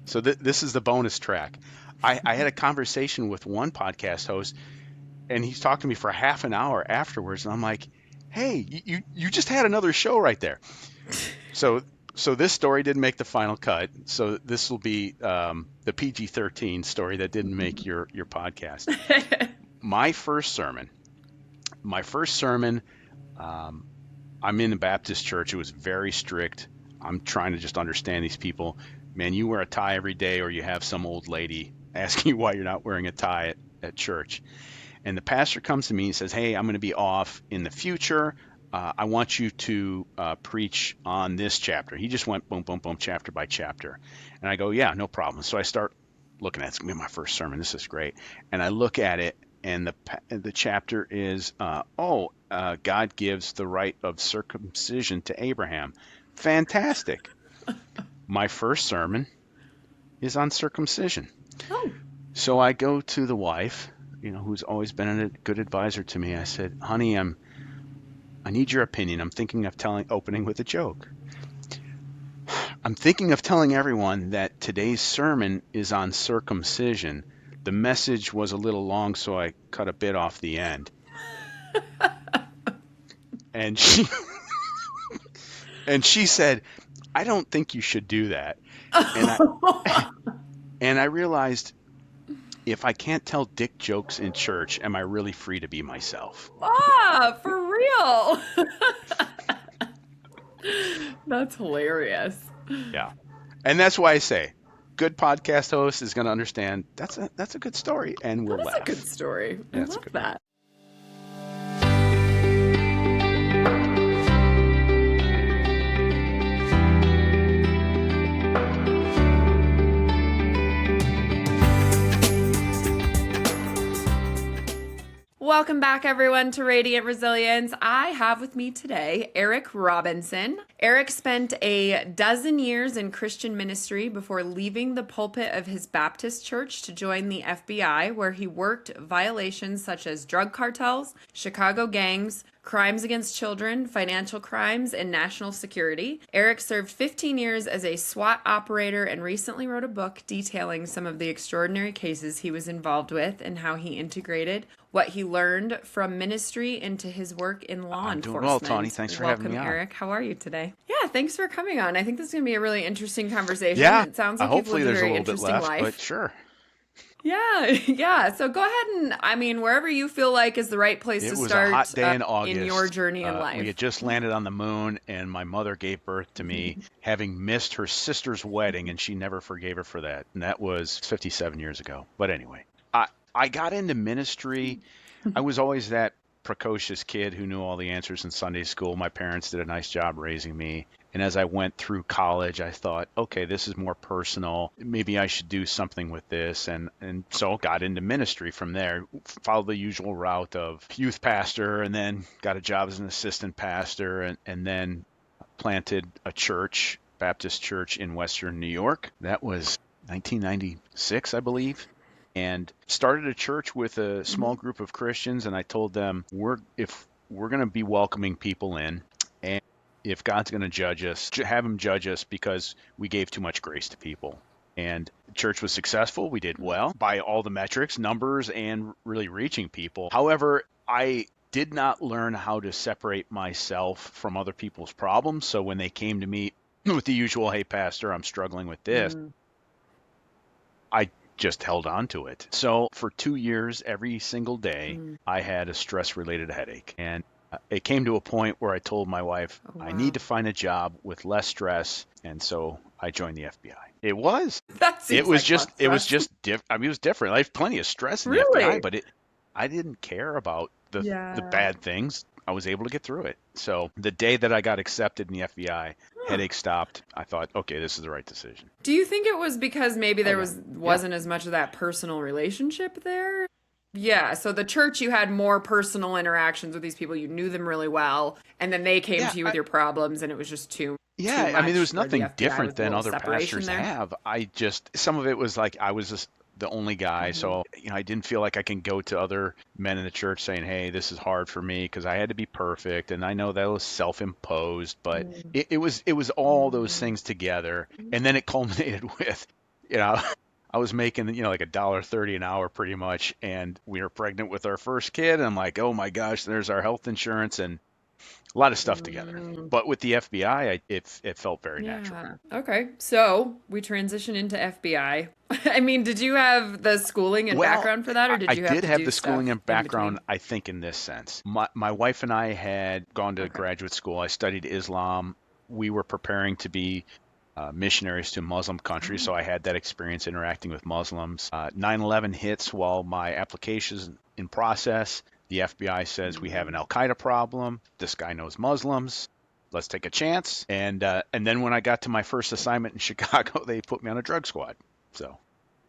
So this is the bonus track. I had a conversation with one podcast host, and he's talking to me for half an hour afterwards, and I'm like, "Hey, you just had another show right there." So so this story didn't make the final cut. So this will be the PG-13 story that didn't make your podcast. My first sermon. My first sermon. Um, I'm in a Baptist church. It was very strict. I'm trying to just understand these people. Man, you wear a tie every day, or you have some old lady asking you why you're not wearing a tie at church. And the pastor comes to me and says, "Hey, I'm going to be off in the future. I want you to preach on this chapter." He just went boom, boom, boom, chapter by chapter. And I go, "Yeah, no problem." So I start looking at it. It's going to be my first sermon. This is great. And I look at it, and the chapter is, God gives the right of circumcision to Abraham. Fantastic. My first sermon is on circumcision. Oh. So I go to the wife, who's always been a good advisor to me. I said, "Honey, I need your opinion. I'm thinking of opening with a joke. I'm thinking of telling everyone that today's sermon is on circumcision. The message was a little long, so I cut a bit off the end." And she said, "I don't think you should do that." And I realized, if I can't tell dick jokes in church, am I really free to be myself? For real. That's hilarious. Yeah. And that's why I say, good podcast host is going to understand that's a good story, and we'll laugh. That's a good story. I love that. Welcome back, everyone, to Radiant Resilience. I have with me today Eric Robinson. Eric spent a dozen years in Christian ministry before leaving the pulpit of his Baptist church to join the FBI, where he worked violations such as drug cartels, Chicago gangs, crimes against children, financial crimes, and national security. Eric served 15 years as a SWAT operator and recently wrote a book detailing some of the extraordinary cases he was involved with and how he integrated what he learned from ministry into his work in law enforcement. Doing well, Tawny. Thanks for having me on. Welcome, Eric. How are you today? Yeah, thanks for coming on. I think this is going to be a really interesting conversation. Yeah, It sounds like you've hopefully lived a there's a very little bit interesting left, life. but sure. Yeah. So go ahead and, wherever you feel like is the right place to start. It was a hot day in August. In your journey in life. We had just landed on the moon, and my mother gave birth to me, having missed her sister's wedding, and she never forgave her for that. And that was 57 years ago. But anyway, I got into ministry. I was always that precocious kid who knew all the answers in Sunday school. My parents did a nice job raising me. And as I went through college, I thought, okay, this is more personal. Maybe I should do something with this. And so got into ministry from there. Followed the usual route of youth pastor, and then got a job as an assistant pastor, and then planted a church, Baptist church in Western New York. That was 1996, I believe. And started a church with a small group of Christians, and I told them, if we're going to be welcoming people in, and if God's going to judge us, have him judge us because we gave too much grace to people. And the church was successful. We did well by all the metrics, numbers, and really reaching people. However, I did not learn how to separate myself from other people's problems. So when they came to me with the usual, "Hey, pastor, I'm struggling with this," I just held on to it. So for 2 years, every single day, I had a stress-related headache. And it came to a point where I told my wife, I need to find a job with less stress. And so I joined the FBI. It was. It was just different. I mean, it was different. I have plenty of stress in the FBI, but I didn't care about the bad things. I was able to get through it. So the day that I got accepted in the FBI, headache stopped. I thought, okay, this is the right decision. Do you think it was because maybe there wasn't as much of that personal relationship there? Yeah, so the church, you had more personal interactions with these people. You knew them really well, and then they came to you with your problems, and it was just too much. I mean, there was nothing different than other pastors have. Some of it was like I was just the only guy, so I didn't feel like I can go to other men in the church saying, "Hey, this is hard for me," because I had to be perfect, and I know that was self-imposed, but it was all those things together, and then it culminated with, you know, I was making, like $1.30 an hour pretty much, and we were pregnant with our first kid. And I'm like, oh my gosh, there's our health insurance and a lot of stuff together. Mm, But with the FBI, it felt very natural. yeah. Okay. So we transition into FBI. I mean, did you have the schooling and Well, background for that, or I did you have did to have do the schooling stuff and in background, between? I think, in this sense. My wife and I had gone to Okay. graduate school. I studied Islam. We were preparing to be missionaries to Muslim countries, Oh. so I had that experience interacting with Muslims. 9/11 hits while my application is in process. The FBI says we have an Mm. Al Qaeda problem. This guy knows Muslims. Let's take a chance. And then when I got to my first assignment in Chicago, they put me on a drug squad. So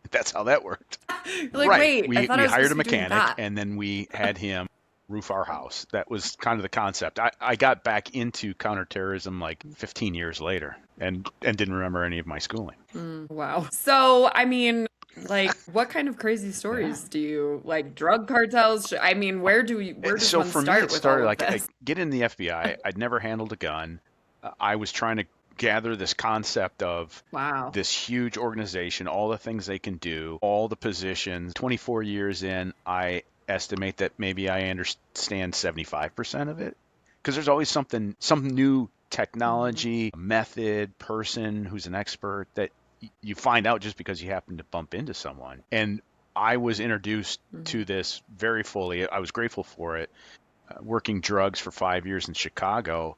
that's how that worked. You're like, Right. wait, I thought We I was hired supposed a to be doing mechanic that. and then we had him roof our house. That was kind of the concept. I got back into counterterrorism like 15 years later and didn't remember any of my schooling. Wow. So, I mean, like, what kind of crazy Yeah. stories do you like? Drug cartels? I mean, where does So one for me, start it with all started of like I this? get in the FBI. I'd never handled a gun. I was trying to gather this concept of Wow. this huge organization, all the things they can do, all the positions. 24 years in, I estimate that maybe I understand 75% of it because there's always something, some new Mhm. technology, method, person who's an expert that you find out just because you happen to bump into someone. And I was introduced Mhm. to this very fully. I was grateful for it, working drugs for 5 years in Chicago,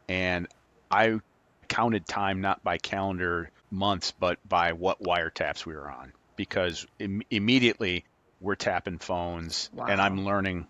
and I counted time not by calendar months, but by what wiretaps we were on. Because immediately we're tapping phones, and I'm Wow. learning,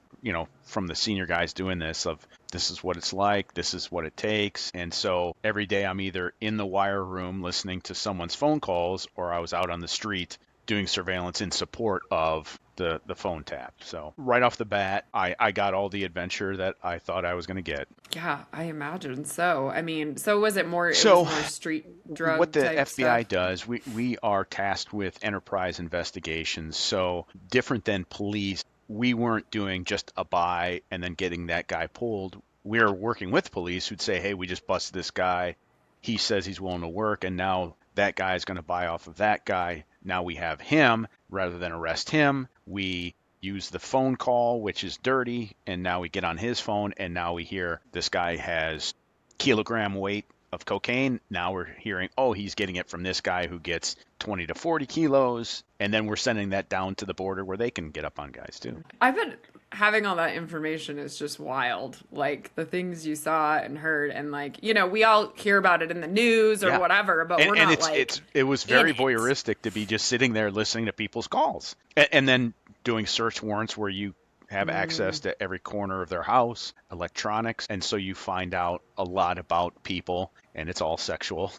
from the senior guys doing this of this is what it's like, this is what it takes. And so every day I'm either in the wire room listening to someone's phone calls, or I was out on the street doing surveillance in support of the phone tap. So right off the bat, I got all the adventure that I thought I was going to get. Yeah, I imagine so. I mean, so was it more, it was So more street what drug the type FBI stuff? does, we are tasked with enterprise investigations. So different than police, we weren't doing just a buy and then getting that guy pulled. We're working with police who'd say, hey, we just busted this guy. He says he's willing to work, and now that guy is going to buy off of that guy. Now we have him. Rather than arrest him, we use the phone call, which is dirty, and now we get on his phone, and now we hear this guy has kilogram weight of cocaine. Now we're hearing, oh, he's getting it from this guy who gets 20 to 40 kilos. And then we're sending that down to the border where they can get up on guys too. I bet having all that information is just wild. Like the things you saw and heard, and like, we all hear about it in the news or Yeah. whatever, but And we're and not it's like it was in very it. voyeuristic to be just sitting there listening to people's calls. And then doing search warrants where you have access Mm, to every corner of their house, electronics, and so you find out a lot about people, and it's all sexual.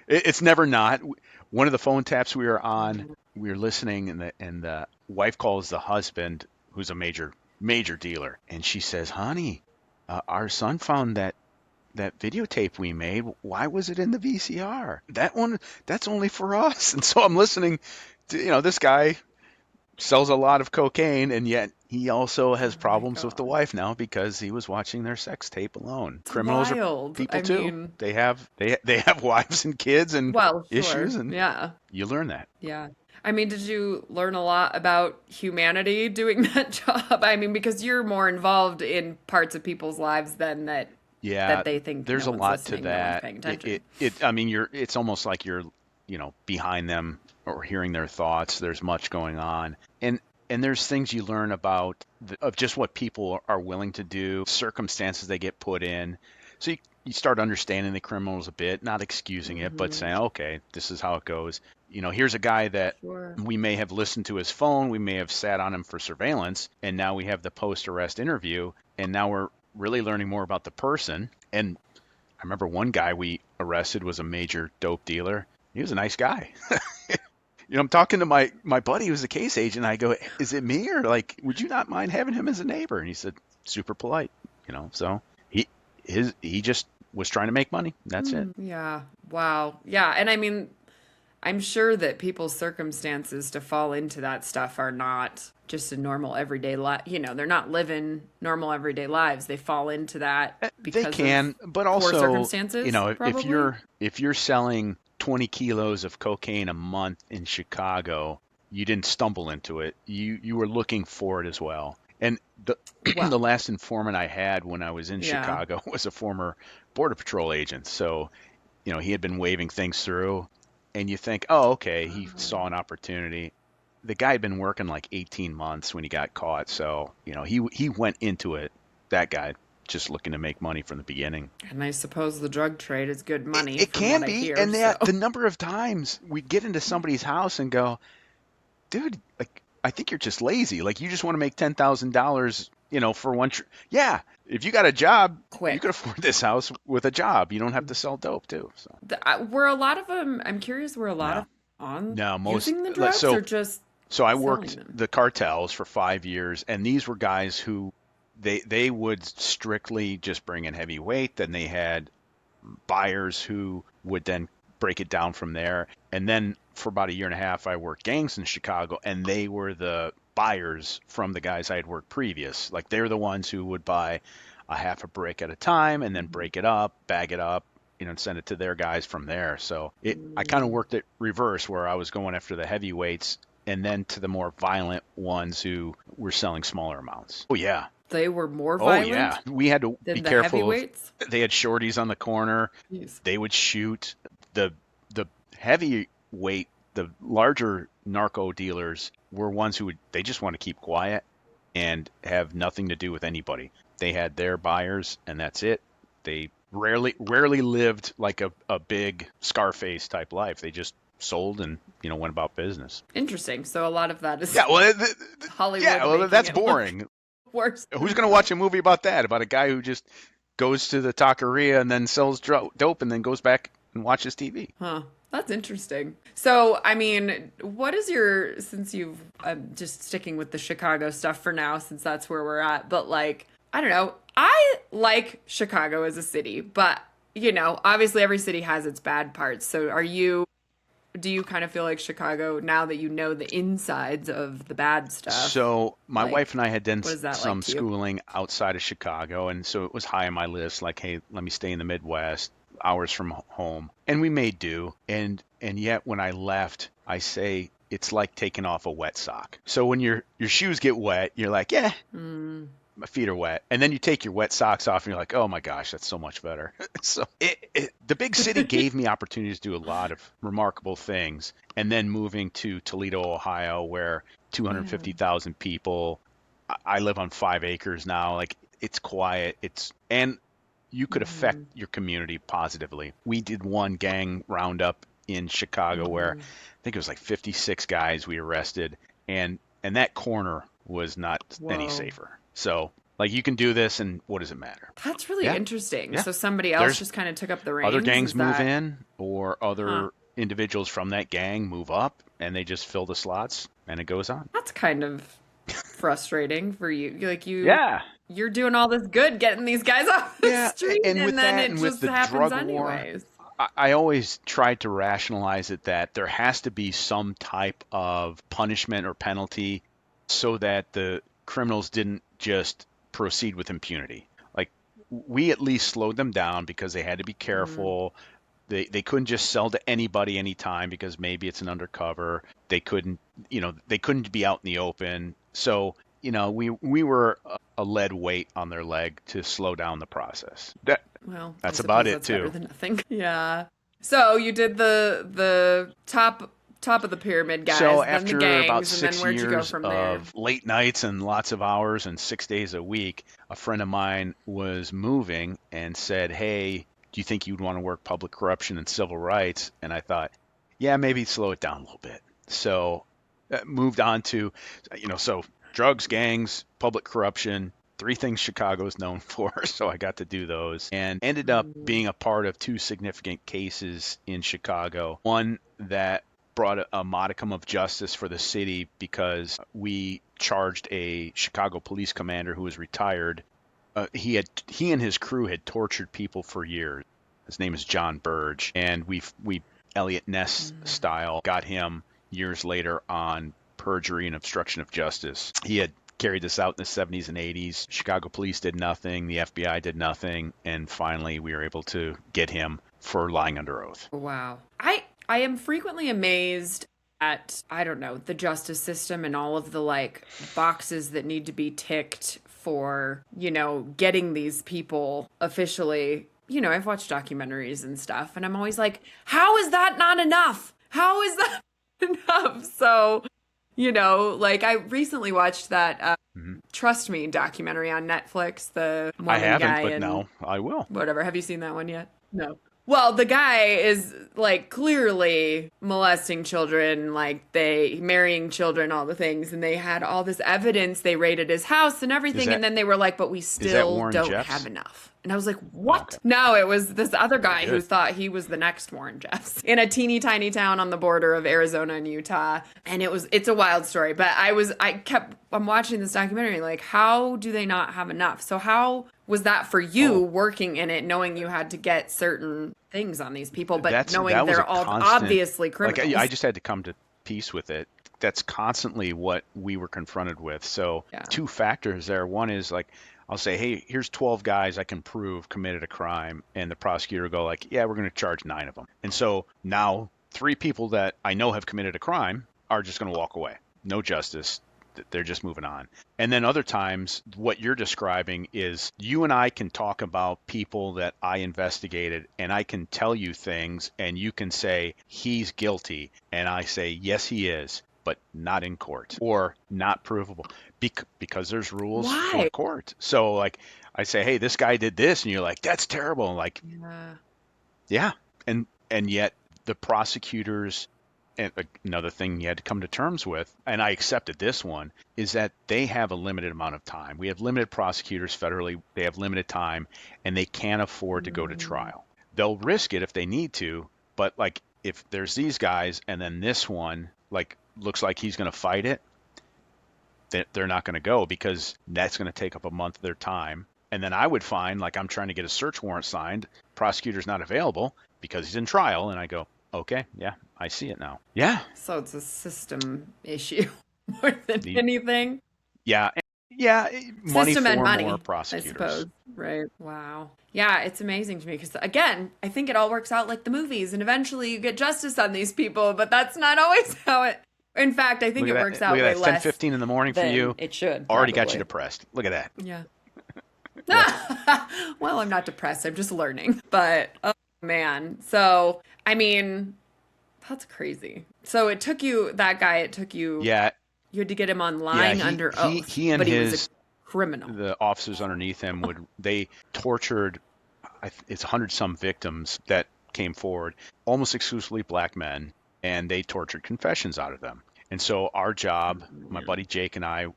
It's never not. One of the phone taps we were on, mhm. we were listening, and the wife calls the husband, who's a major dealer, and she says, "Honey, our son found that videotape we made. Why was it in the VCR? That one, that's only for us." And so I'm listening to, this guy sells a lot of cocaine, and yet he also Oh has my problems with the God. wife now because he was watching their sex tape alone. It's Criminals are wild. people I too. mean, They have wives and kids and well, issues, sure. and Yeah. you learn that. Yeah. I mean, did you learn a lot about humanity doing that job? I mean, because you're more involved in parts of people's lives than that Yeah, they think there's no a one's lot to listening, no one's that. paying It, attention. it, it I mean, it's almost like you're, behind them or hearing their thoughts. There's much going on. And there's things you learn about of just what people are willing to do, circumstances they get put in. So you start understanding the criminals a bit, not excusing it, but Hmm. saying, okay, this is how it goes. Here's a guy that Sure. we may have listened to his phone, we may have sat on him for surveillance, and now we have the post-arrest interview, and now we're really learning more about the person. And I remember one guy we arrested was a major dope dealer. He was a nice guy. I'm talking to my buddy who's a case agent. I go, "Is it me, or like, would you not mind having him as a neighbor?" And he said, "Super polite." So he just was trying to make money. That's it. Hmm. Yeah. Wow. Yeah. And I mean, I'm sure that people's circumstances to fall into that stuff are not just a normal everyday life. They're not living normal everyday lives. They fall into that They because of can, but poor also, circumstances, if probably. you're selling 20 kilos of cocaine a month in Chicago, you didn't stumble into it. You were looking for it as well. And the Well, last informant I had when I was in yeah. Chicago was a former Border Patrol agent. So, he had been waving things through, and you think, oh, okay, he saw an opportunity. The guy had been working like 18 months when he got caught. So, he went into it, that guy, just looking to make money from the beginning. And I suppose the drug trade is good It, money it from what can I be. hear, And so. the number of times we get into somebody's house and go, dude, like, I think you're just lazy. Like, you just want to make $10,000, for one. Yeah. If you got a job, you could Quick. afford this house with a job. You don't have to sell dope too. So, Were a lot of them, I'm curious, were a lot no, of on no, using the like, drugs or just so I selling worked them? the cartels for 5 years, and these were guys who they would strictly just bring in heavy weight. Then they had buyers who would then break it down from there. And then for about a year and a half, I worked gangs in Chicago, and they were the buyers from the guys I had worked previous. Like, they're the ones who would buy a half a brick at a time and then break it up, bag it up, and send it to their guys from there. So I kind of Mm. worked it reverse, where I was going after the heavyweights and then to the more violent ones who were selling smaller amounts. Oh yeah. They were more Oh yeah. violent We had to be than the careful of, heavyweights? they had shorties on the corner. Jeez. They would shoot. The heavyweight, the larger narco dealers were ones who they just want to keep quiet and have nothing to do with anybody. They had their buyers, and that's it. They rarely lived like a big Scarface type life. They just sold and went about business. Interesting. So a lot of that is Yeah, well, Hollywood making that's it look boring. worse Who's than going to watch a movie about that? About a guy who just goes to the taqueria and then sells dope and then goes back and watches TV. Huh. That's interesting. So, I mean, what is your, since you've, I'm just sticking with the Chicago stuff for now, since that's where we're at, but like, I don't know. I like Chicago as a city, but, obviously every city has its bad parts. So, do you kind of feel like Chicago, now that you know the insides of the bad stuff, So my like, wife and I had done what is that like some to you? schooling outside of Chicago, and so it was high on my list. Like, hey, let me stay in the Midwest, hours from home, and we made do. And yet when I left, I say it's like taking off a wet sock. So when your shoes get wet, you're like, yeah, Mm, my feet are wet, and then you take your wet socks off, and you're like, oh my gosh, that's so much better. So the big city gave me opportunities to do a lot of remarkable things, and then moving to Toledo, Ohio, where yeah. 250,000 people. I live on 5 acres now. Like, it's quiet. And you could affect Mm, your community positively. We did one gang roundup in Chicago where mm. I think it was like 56 guys we arrested, and that corner was not any Whoa. safer. So, like, you can do this, and what does it matter? That's really Yeah, interesting. yeah. So somebody else There's just kind of took up the other reins? gangs Is move that, in, or huh? other individuals from that gang move up, and they just fill the slots, and it goes on. That's kind of frustrating for you. Yeah, You're doing all this good getting these guys off the yeah. street And and with then that, it and with just the happens drug war, anyways. I always tried to rationalize it that there has to be some type of punishment or penalty so that the criminals didn't just proceed with impunity. Like, we at least slowed them down because they had to be Mm, careful. They couldn't just sell to anybody anytime because maybe it's an undercover. They couldn't be out in the open. So, we were a lead weight on their leg to slow down the process. well, I That's about suppose it that's better too. than nothing. Yeah. So you did the top of the pyramid So guys, then the after about gangs, and then 6 where'd you go years from there? of late nights and lots of hours and 6 days a week, a friend of mine was moving and said, "Hey, do you think you'd want to work public corruption and civil rights?" And I thought, yeah, maybe slow it down a little bit. So moved on to, so drugs, gangs, public corruption, three things Chicago's known for. So I got to do those and ended up Mm, being a part of two significant cases in Chicago. One that brought a modicum of justice for the city because we charged a Chicago police commander who was retired. He and his crew had tortured people for years. His name is John Burge, and we Elliot Ness mm. style got him years later on perjury and obstruction of justice. He had carried this out in the 70s and 80s. Chicago police did nothing, the FBI did nothing, and finally we were able to get him for lying under oath. Wow. I am frequently amazed at, I don't know, the justice system and all of the like boxes that need to be ticked for, getting these people officially. I've watched documentaries and stuff, and I'm always like, how is that not enough? How is that enough? So, like I recently watched that Mhm. Trust Me documentary on Netflix, the I Mormon haven't, guy but and now I will. whatever. Have you seen that one yet? No. Well, the guy is like clearly molesting children, like they marrying children, all the things, and they had all this evidence. They raided his house and Is everything, that and then they were like, "But we is that still Warren don't have Jeffs? enough." And I was like, Oh, okay, "What?" No, it was this other very guy who good. thought he was the next Warren Jeffs in a teeny tiny town on the border of Arizona and Utah, and it's a wild story. But I'm watching this documentary, like, how do they not have enough? So how was that for you Oh, working in it, knowing you had to get certain things on these people, but knowing that was a they're all constant. obviously Like I criminals? just had to come to peace with it. That's constantly what we were confronted with. So Yeah. two factors there. One is like I'll say, hey, here's 12 guys I can prove committed a crime, and the prosecutor will go like, yeah, we're going to charge 9 of them. And so now 3 people that I know have committed a crime are just going to walk away. No justice. They're just moving on. And then other times, what you're describing is you and I can talk about people that I investigated, and I can tell you things, and you can say, he's guilty. And I say, yes, he is, but not in court or not provable because there's rules for Why? court. So, like, I say, hey, this guy did this, and you're like, that's terrible. And like, Yeah. yeah. And yet the prosecutors, and another thing you had to come to terms with, and I accepted this one, is that they have a limited amount of time. We have limited prosecutors federally, they have limited time, and they can't afford to go to Mm. trial. They'll risk it if they need to, but like if there's these guys and then this one like looks like he's going to fight it, they're not going to go because that's going to take up a month of their time. And then I would find like I'm trying to get a search warrant signed, prosecutor's not available because he's in trial, and I go, okay, yeah, I see it now. Yeah, So it's a system issue more than the anything. yeah, yeah, money System and for more money, I prosecutors. suppose. Right. Wow. Yeah, it's amazing to me because, again, I think it all works out like the movies, and eventually you get justice on these people, but that's not always how it. In fact, I think Look it at works that. Look out at way that. less 10:15 in the morning for than you. it should, Already got you probably. depressed. Look at that. Yeah. Yeah. Well, I'm not depressed. I'm just learning. But, oh, man. So, I mean, that's crazy. So it took you, Yeah. you had to get him on Yeah. lying He under he oath, he and but he was a his criminal. the officers underneath him they tortured it's 100 some victims that came forward, almost exclusively black men, and they tortured confessions out of them. And so our job, my Man. buddy Jake and I,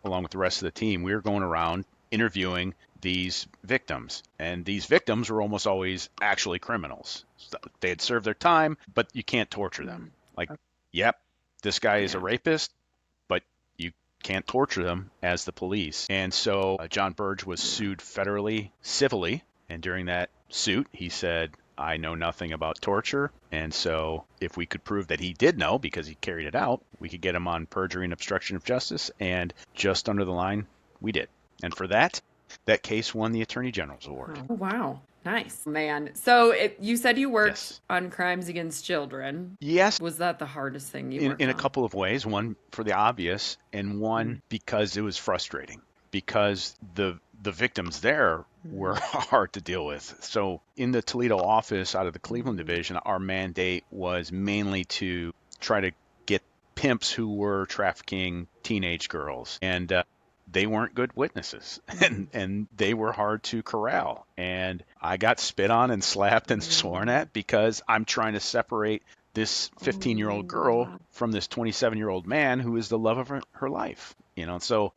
along with the rest of the team, we were going around interviewing these victims, and these victims were almost always actually criminals. So they had served their time, but you can't torture them. Mm. Like, yep, this guy is a Yeah. rapist, but you can't torture them as the police. And so John Burge was sued federally, civilly, and during that suit, he said, I know nothing about torture. And so if we could prove that he did know because he carried it out, we could get him on perjury and obstruction of justice. And just under the line, we did. And for that, that case won the Attorney General's award. Oh, wow. Nice. Man. So you said you worked Yes. on crimes against children. Yes, Was that the hardest thing you in worked a on? couple of ways. One for the obvious, and Mm. one because it was frustrating. Because the victims there were Mm. hard to deal with. So in the Toledo office out of the Cleveland Mm. division, our mandate was mainly to try to get pimps who were trafficking teenage girls, and they weren't good witnesses, Mm. and they were hard to corral. And I got spit on and slapped and sworn Mm. at because I'm trying to separate this Oh, 15-year-old girl wow. from this 27-year-old man who is the love of her life. So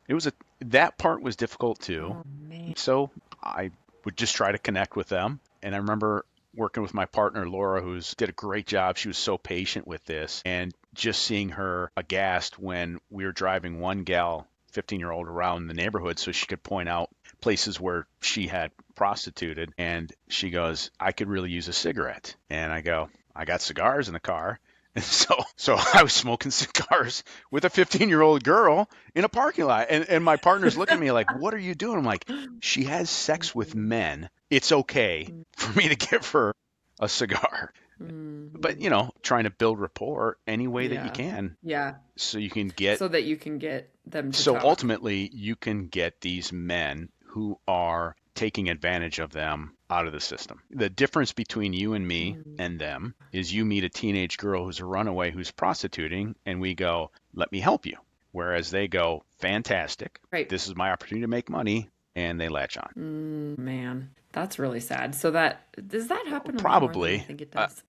that part was difficult too. Oh, man. So I would just try to connect with them. And I remember working with my partner Laura, who's did a great job. She was so patient with this, and just seeing her aghast when we were driving one gal, 15-year-old, around the neighborhood so she could point out places where she had prostituted. And she goes, I could really use a cigarette. And I go, I got cigars in the car. And so I was smoking cigars with a 15-year-old girl in a parking lot. And my partner's looking at me like, what are you doing? I'm like, she has sex with men. It's okay Mm. for me to give her a cigar. But, trying to build rapport any way that you Yeah. can Yeah. so you can get, So that you can get them to so talk. ultimately you can get these men who are taking advantage of them out of the system. The difference between you and me and them is you meet a teenage girl who's a runaway who's prostituting, and we go, let me help you. Whereas they go, fantastic, Right. this is my opportunity to make money, and they latch on. Man, that's really sad. So that does that happen a lot more than I Probably. think it Uh, does?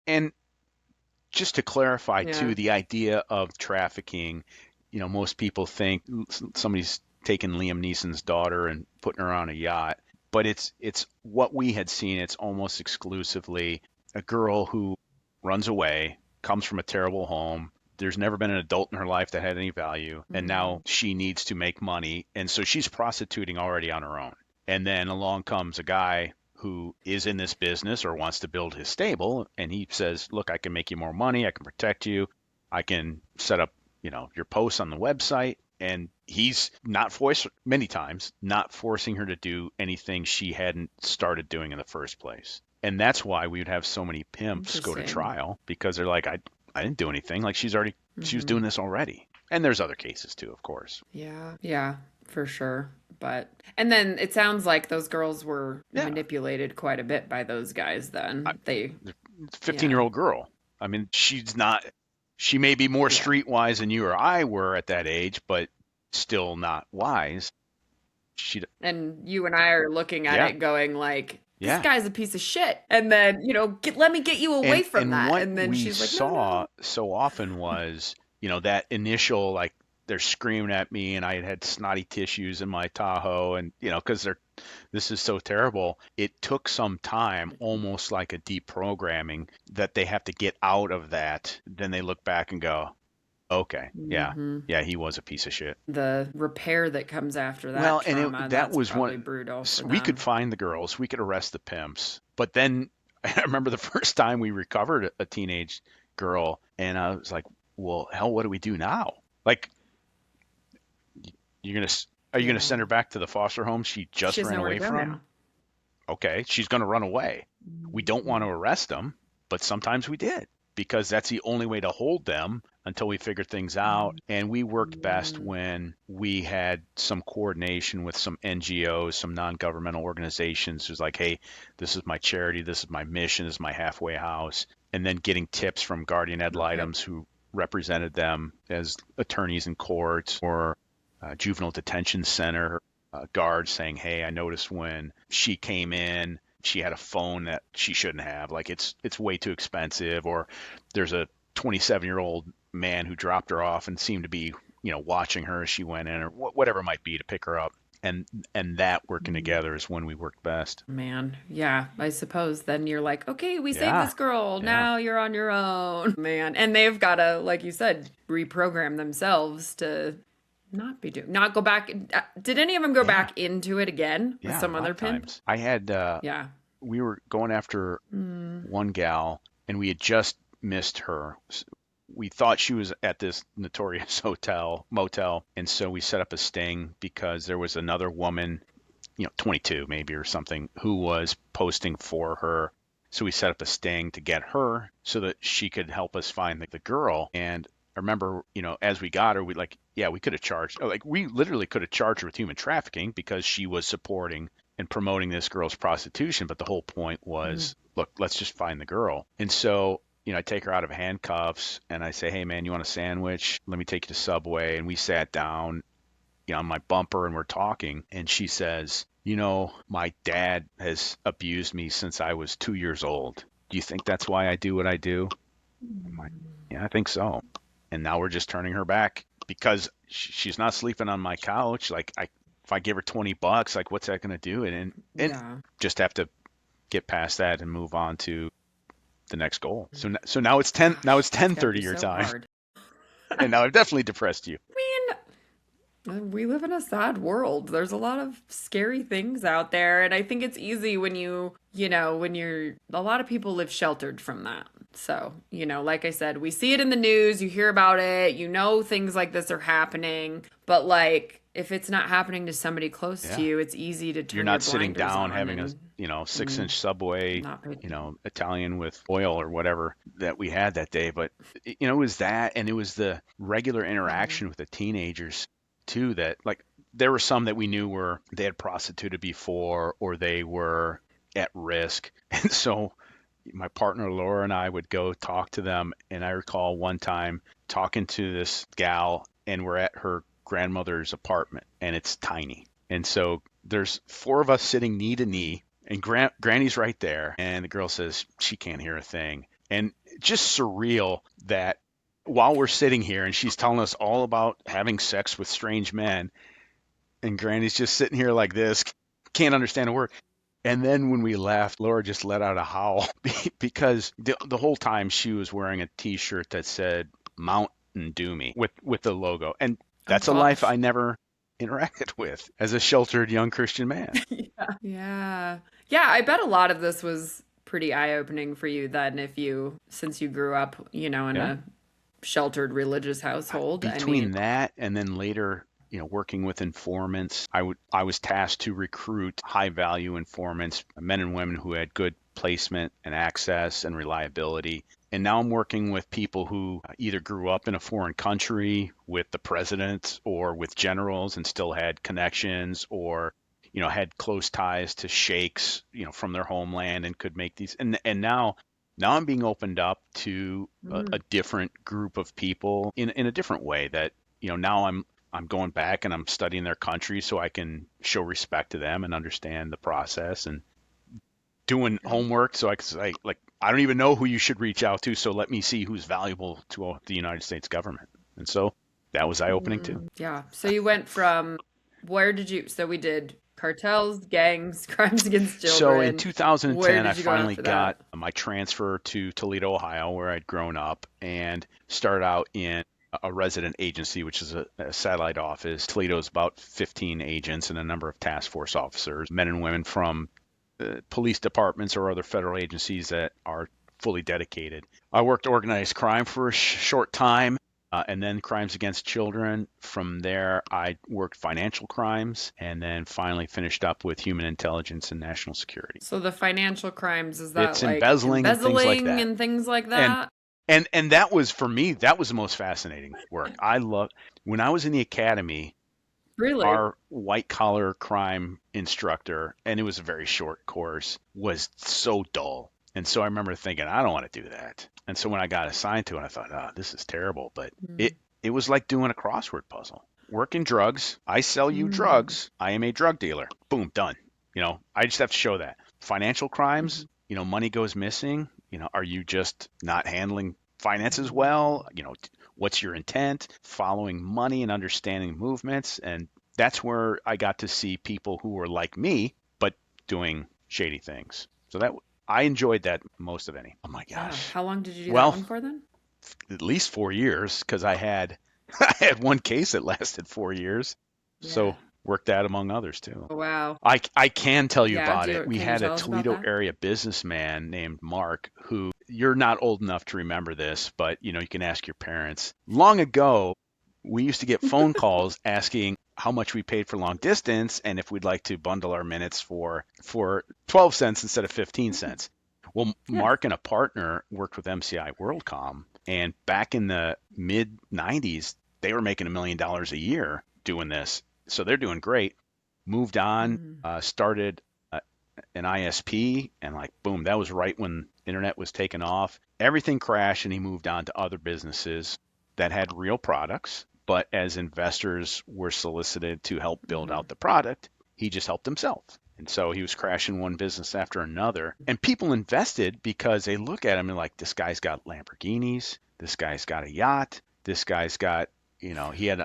and just to clarify Yeah. too, the idea of trafficking, most people think somebody's taking Liam Neeson's daughter and putting her on a yacht, but it's what we had seen. It's almost exclusively a girl who runs away, comes from a terrible home. There's never been an adult in her life that had any value, and now she needs to make money, and so she's prostituting already on her own. And then along comes a guy who is in this business or wants to build his stable, and he says, look, I can make you more money, I can protect you, I can set up your posts on the website. And he's not many times not forcing her to do anything she hadn't started doing in the first place. And that's why we would have so many pimps go to Interesting. trial, because they're like, I didn't do anything, like she was doing this already. And there's other cases too, of course. Yeah. Yeah, for sure. But and then it sounds like those girls were Yeah. manipulated quite a bit by those guys I, then. They the 15-year-old yeah. year old girl. I mean, she may be more Yeah. streetwise than you or I were at that age, but still not wise. She, And you and I are looking at yeah, it going like, this yeah. guy's a piece of shit. And then, let me get you away from And that. what And then we she's like, no, saw no. so often was, that initial, like, they're screaming at me, and I had snotty tissues in my Tahoe, and because this is so terrible. It took some time, almost like a deprogramming, that they have to get out of that. Then they look back and go, okay, yeah, Hmm. yeah, he was a piece of shit. The repair that comes after Well, that and trauma, that that's was probably one. brutal for We could them. find the girls, we could arrest the pimps, but then I remember the first time we recovered a teenage girl, and I was like, well, hell, what do we do now? Like, you're gonna are you gonna Yeah. send her back to the foster home she She just has ran nowhere to away go from? now. Okay, she's gonna run away. We don't want to arrest them, but sometimes we did, because that's the only way to hold them until we figured things out. And we worked best Mm. when we had some coordination with some NGOs, some non-governmental organizations who's like, hey, this is my charity, this is my mission, this is my halfway house. And then getting tips from guardian ad Okay. litems who represented them as attorneys in court, or juvenile detention center guards saying, hey, I noticed when she came in, she had a phone that she shouldn't have. Like, it's way too expensive. Or there's a 27-year-old man who dropped her off and seemed to be, watching her as she went in, or whatever it might be, to pick her up. And that working together is when we worked best. Man, yeah, I suppose then you're like, okay, we saved Yeah, this girl. yeah, Now you're on your own. Man. And they've got to, like you said, reprogram themselves to not be doing, not go back. Did any of them go yeah, back into it again with yeah. A some lot other of pimp? times I had Yeah. we were going after one gal, and we had just missed her. We thought she was at this notorious motel, and so we set up a sting because there was another woman, 22 maybe or something, who was posting for her. So we set up a sting to get her so that she could help us find the girl. And I remember, as we got her, we could have charged, like, we literally could have charged her with human trafficking because she was supporting and promoting this girl's prostitution. But the whole point Mm. was, look, let's just find the girl. And so, I take her out of handcuffs and I say, hey, man, you want a sandwich? Let me take you to Subway. And we sat down, on my bumper, and we're talking. And she says, my dad has abused me since I was 2 years old. Do you think that's why I do what I do? I'm like, yeah, I think so. And now we're just turning her back because she's not sleeping on my couch. Like, if I give her $20, like, what's that going to do? And Yeah. just have to get past that and move on to the next goal. So now it's 10, now it's Gosh, that's got to 10:30 be your so time. hard. And now I've definitely depressed you. We live in a sad world. There's a lot of scary things out there. And I think it's easy when when a lot of people live sheltered from that. So, like I said, we see it in the news, you hear about it, things like this are happening, but like if it's not happening to somebody close to Yeah. you, it's easy to You're turn your not sitting blinders down on having a, and 6-inch Subway, not pay attention. Italian with oil or whatever that we had that day. But, it was that, and it was the regular interaction with the teenagers too, that like there were some that we knew they had prostituted before or they were at risk. And so my partner Laura and I would go talk to them. And I recall one time talking to this gal, and we're at her grandmother's apartment, and it's tiny. And so there's four of us sitting knee to knee, and Granny's right there. And the girl says she can't hear a thing. And just surreal that while we're sitting here and she's telling us all about having sex with strange men, and Granny's just sitting here like this, can't understand a word. And then when we left, Laura just let out a howl because the whole time she was wearing a T-shirt that said "Mountain Dew Me" with the logo, and Oh that's a life gosh. I never interacted with as a sheltered young Christian man. Yeah. Yeah. Yeah, I bet a lot of this was pretty eye-opening for you then since you grew up, in Yeah. a sheltered religious household. I mean, Between that and then later, working with informants, I was tasked to recruit high value informants, men and women who had good placement and access and reliability. And now I'm working with people who either grew up in a foreign country with the president or with generals and still had connections, or had close ties to sheikhs, from their homeland, and could make these. And now I'm being opened up to a different group of people in a different way, that now I'm going back and I'm studying their country so I can show respect to them and understand the process, and doing homework so I can say, like, I don't even know who you should reach out to, so let me see who's valuable to the United States government. And so that was eye opening too. yeah. So you went from so we did cartels, gangs, crimes against So in children. Where 2010, I did you go finally after got that? my transfer to Toledo, Ohio, where I'd grown up, and started out in a resident agency, which is a satellite office. Toledo's about 15 agents and a number of task force officers, men and women from police departments or other federal agencies that are fully dedicated. I worked organized crime for a short time, and then crimes against children. From there, I worked financial crimes, and then finally finished up with human intelligence and national security. So the financial crimes, is that It's like embezzling and things like embezzling that. and things like And that? and that was, for me, that was the most fascinating work. I love when I was in the academy. Really? Our white collar crime instructor, and it was a very short course, was so dull. And so I remember thinking, I don't want to do that. And so when I got assigned to it, I thought, oh, this is terrible. But it was like doing a crossword puzzle. Working drugs, I sell you Mm. drugs. I am a drug dealer. Boom, done. I just have to show that. Financial crimes, money goes missing. Are you just not handling finances well? What's your intent? Following money and understanding movements. And that's where I got to see people who were like me, but doing shady things. So that I enjoyed that most of any. Oh my Yeah. gosh. How long did you do that Well, one for then? at least 4 years, because I had I had one case that lasted 4 years. Yeah. So worked that among others too. Oh, wow. I can tell you Yeah. about it. We Can you had a tell us about Toledo that? area businessman named Mark, who, you're not old enough to remember this, but you can ask your parents. Long ago, we used to get phone calls asking how much we paid for long distance and if we'd like to bundle our minutes for 12 cents instead of 15 cents. Well, Yeah. Mark and a partner worked with MCI WorldCom, and back in the mid 90s, they were making $1 million a year doing this. So they're doing great. Moved on, started an ISP, and like boom, that was right when internet was taking off. Everything crashed, and he moved on to other businesses that had real products. But as investors were solicited to help build out the product, he just helped himself. And so he was crashing one business after another. And people invested because they look at him and like, this guy's got Lamborghinis, this guy's got a yacht, this guy's got, he had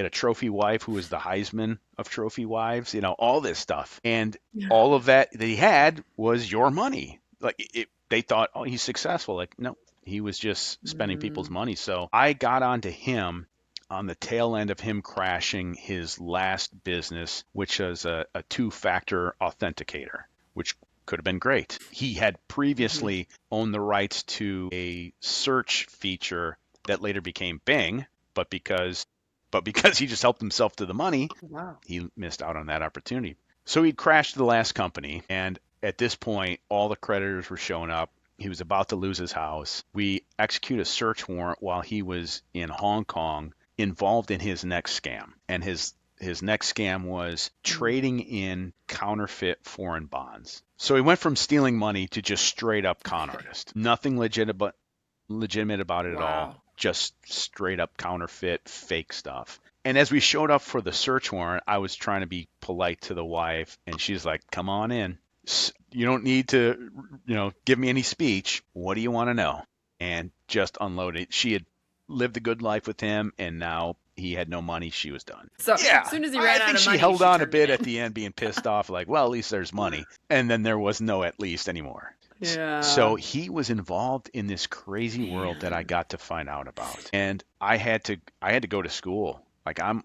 a trophy wife who was the Heisman of trophy wives, all this stuff. And all of that he had was your money. Like they thought, oh, he's successful. Like, no, he was just spending people's money. So I got onto him on the tail end of him crashing his last business, which was a two-factor authenticator, which Could have been great. He had Hmm. previously owned the rights to a search feature that later became Bing, but because he just helped himself to the money, Wow. he missed out on that opportunity. So he'd crashed the last company, and at this point, all the creditors were showing up. He was about to lose his house. We execute a search warrant while he was in Hong Kong, involved in his next scam. And his next scam was Mm. trading in counterfeit foreign bonds. So he went from stealing money to just straight up con Okay. artist. Nothing legitimate about it at all. Wow. Just straight up counterfeit fake stuff. And as we showed up for the search warrant, I was trying to be polite to the wife, and she's like, "Come on in. You don't need to, give me any speech. What do you want to know?" And just unloaded. She had lived a good life with him, and now he had no money. She was done. So as Yeah, soon as he I ran out think of she money, held she on a turned him bit at in. the end, being pissed off, like, well, at least there's money. And then there was no at least anymore. So Yeah. he was involved in this crazy world that I Man. got to find out about. And I had to go to school. Like, I'm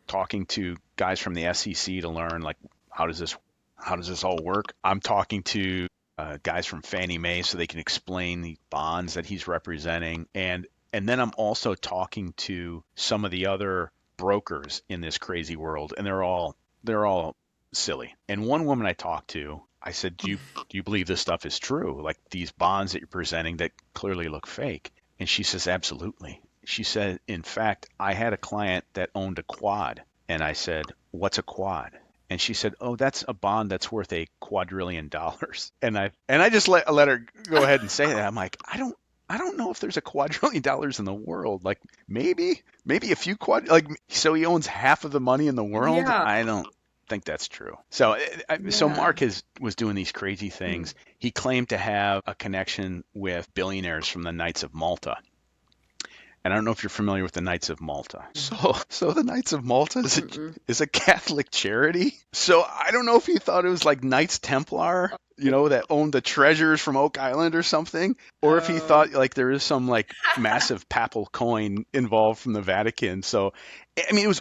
talking to guys from the SEC to learn, like, how does this all work? I'm talking to guys from Fannie Mae so they can explain the bonds that he's representing, and then I'm also talking to some of the other brokers in this crazy world, and they're all silly. And one woman I talked to, I said, "Do you believe this stuff is true? Like these bonds that you're presenting that clearly look fake?" And she says, "Absolutely." She said, "In fact, I had a client that owned a quad." And I said, "What's a quad?" And she said, "Oh, that's a bond that's worth $250,000,000." And I just let her go ahead and say that. I'm like, I don't know if there's $250,000,000 in the world. Like maybe a few like, so he owns half of the money in the world. Yeah. I don't think that's true. So Yeah. Mark was doing these crazy Hmm. things. He claimed to have a connection with billionaires from the Knights of Malta. And I don't know if you're familiar with the Knights of Malta. So the Knights of Malta Mm-mm. is a Catholic charity. So I don't know if he thought it was like Knights Templar, that owned the treasures from Oak Island or something, or if he Oh. thought like there is some like massive papal coin involved from the Vatican. So I mean,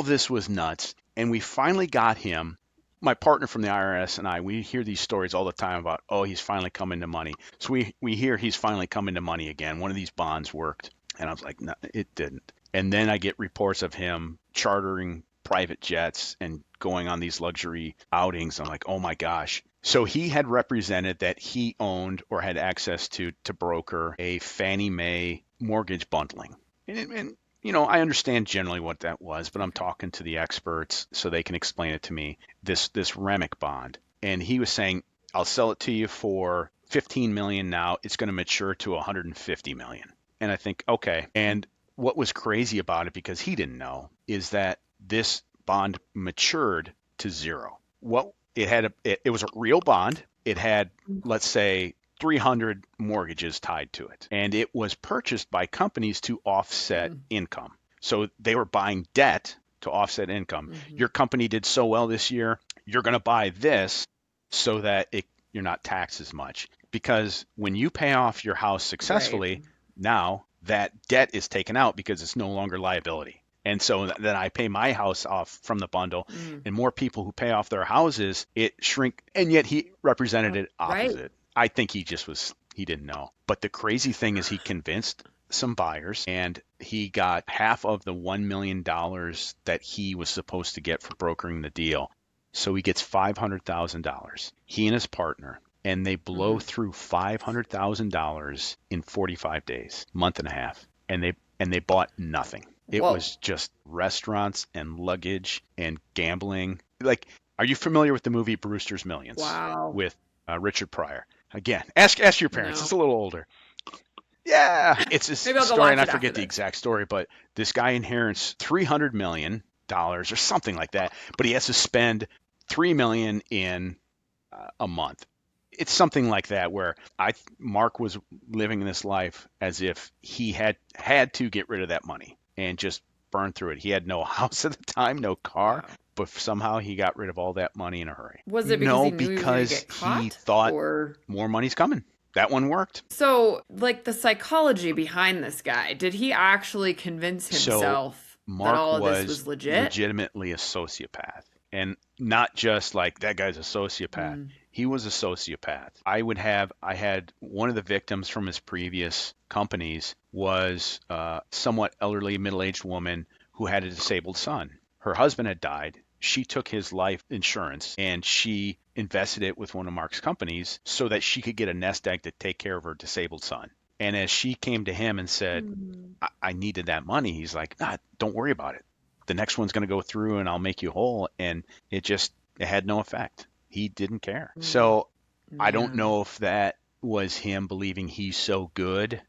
this was nuts. And we finally got him. My partner from the IRS and we hear these stories all the time about, oh, he's finally coming to money. So we hear he's finally coming to money again. One of these bonds worked. And I was like, no, it didn't. And then I get reports of him chartering private jets and going on these luxury outings. I'm like, oh my gosh. So he had represented that he owned or had access to broker a Fannie Mae mortgage bundling. And I understand generally what that was, but I'm talking to the experts so they can explain it to me. This Remick bond. And he was saying, I'll sell it to you for 15 million now. It's going to mature to 150 million. And I think, okay. And what was crazy about it, because he didn't know, is that this bond matured to zero. Well, it was a real bond. It had, let's say, 300 mortgages tied to it. And it was purchased by companies to offset income. So they were buying debt to offset income. Mm-hmm. Your company did so well this year, you're going to buy this so that you're not taxed as much. Because when you pay off your house Right. successfully, now that debt is taken out because it's no longer liability. And so then I pay my house off from the bundle, Mm. and more people who pay off their houses, it shrink. And yet he represented it Right. opposite. I think he didn't know. But the crazy thing is he convinced some buyers, and he got half of the $1 million that he was supposed to get for brokering the deal. So he gets $500,000. He and his partner, and they blow Mm. through $500,000 in 45 days, month and a half, and they bought nothing. It Whoa. was just restaurants and luggage and gambling. Like, are you familiar with the movie Brewster's Millions Wow. with Richard Pryor? Again, ask your parents. It's No. a little older. Yeah, it's this Maybe I'll go story, and watch I it after forget the this. exact story, but this guy inherits $300 million or something like that, but he has to spend $3 million in a month. It's something like that where Mark was living this life as if he had to get rid of that money and just burn through it. He had no house at the time, no car, Wow. but somehow he got rid of all that money in a hurry. Was it because he No, knew he was going to because get he caught? thought Or more money's coming. That one worked. so, like the psychology behind this guy, did he actually convince So himself that Mark all of this was was legit? legitimately a sociopath. And not just like that guy's a sociopath. Mm. He was a sociopath. I had one of the victims from his previous companies was a somewhat elderly middle-aged woman who had a disabled son. Her husband had died. She took his life insurance and she invested it with one of Mark's companies so that she could get a nest egg to take care of her disabled son. And as she came to him and said, Mm. I needed that money, he's like, nah, don't worry about it. The next one's going to go through and I'll make you whole. And it had no effect. He didn't care. Mm. So I don't Man. know if that was him believing he's so good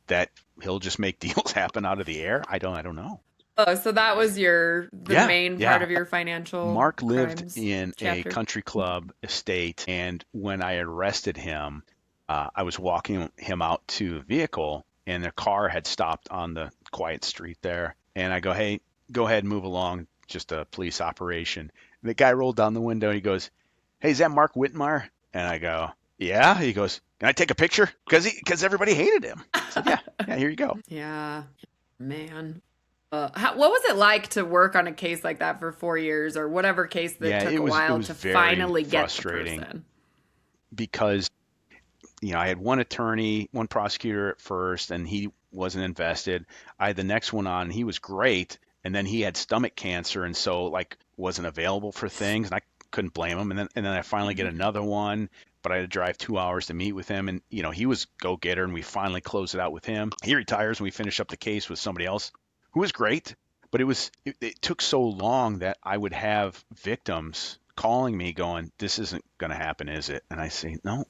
that he'll just make deals happen out of the air. I don't know. Oh, so that was the Yeah, main part yeah. of your financial Mark lived crimes in a chapter. country club estate, and when I arrested him, I was walking him out to a vehicle, and the car had stopped on the quiet street there. And I go, "Hey, go ahead and move along, just a police operation." And the guy rolled down the window. He goes, "Hey, is that Mark Whitmire?" And I go, "Yeah." He goes, "Can I take a picture?" Because everybody hated him. I said, "Yeah, yeah, here you go." Yeah, man. What was it like to work on a case like that for 4 years or whatever case that Yeah, took a it while was to very finally get the frustrating person? because I had one attorney, one prosecutor at first, and he wasn't invested. I had the next one on, and he was great, and then he had stomach cancer, and so like wasn't available for things, and I couldn't blame him. And then I finally get another one, but I had to drive 2 hours to meet with him, and he was go getter, and we finally closed it out with him. He retires, and we finish up the case with somebody else who was great, but it took so long that I would have victims calling me going, "This isn't going to happen, is it?" And I say, "No,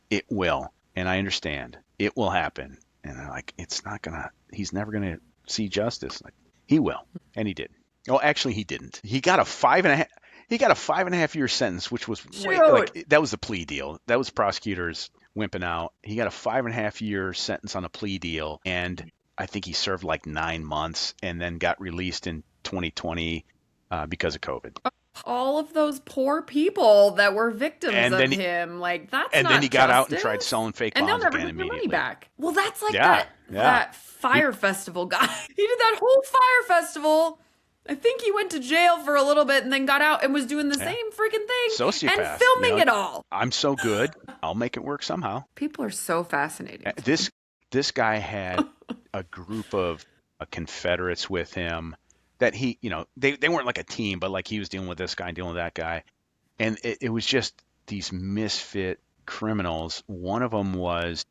it will, and I understand it will happen." And they're like, "It's not gonna. He's never gonna see justice." Like, he will, and he did. Oh, actually, he didn't. He got a 5.5. He got a 5.5 year sentence, which was way Shoot. like that was the plea deal. That was prosecutors wimping out. He got a 5.5 year sentence on a plea deal, and I think he served like 9 months, and then got released in 2020 because of COVID. All of those poor people that were victims And of then him, like that's and then he not got out and tried justice. selling fake And they'll bonds never again get their money immediately. back. Well, that's like Yeah, yeah. that He fire festival guy. He did that whole fire festival. I think he went to jail for a little bit and then got out and was doing the Yeah, same freaking thing and sociopath. filming it all. I'm so good, I'll make it work somehow. People are so fascinating to me. This guy had a group of Confederates with him that they weren't like a team, but like he was dealing with this guy and dealing with that guy, and it was just these misfit criminals. One of them was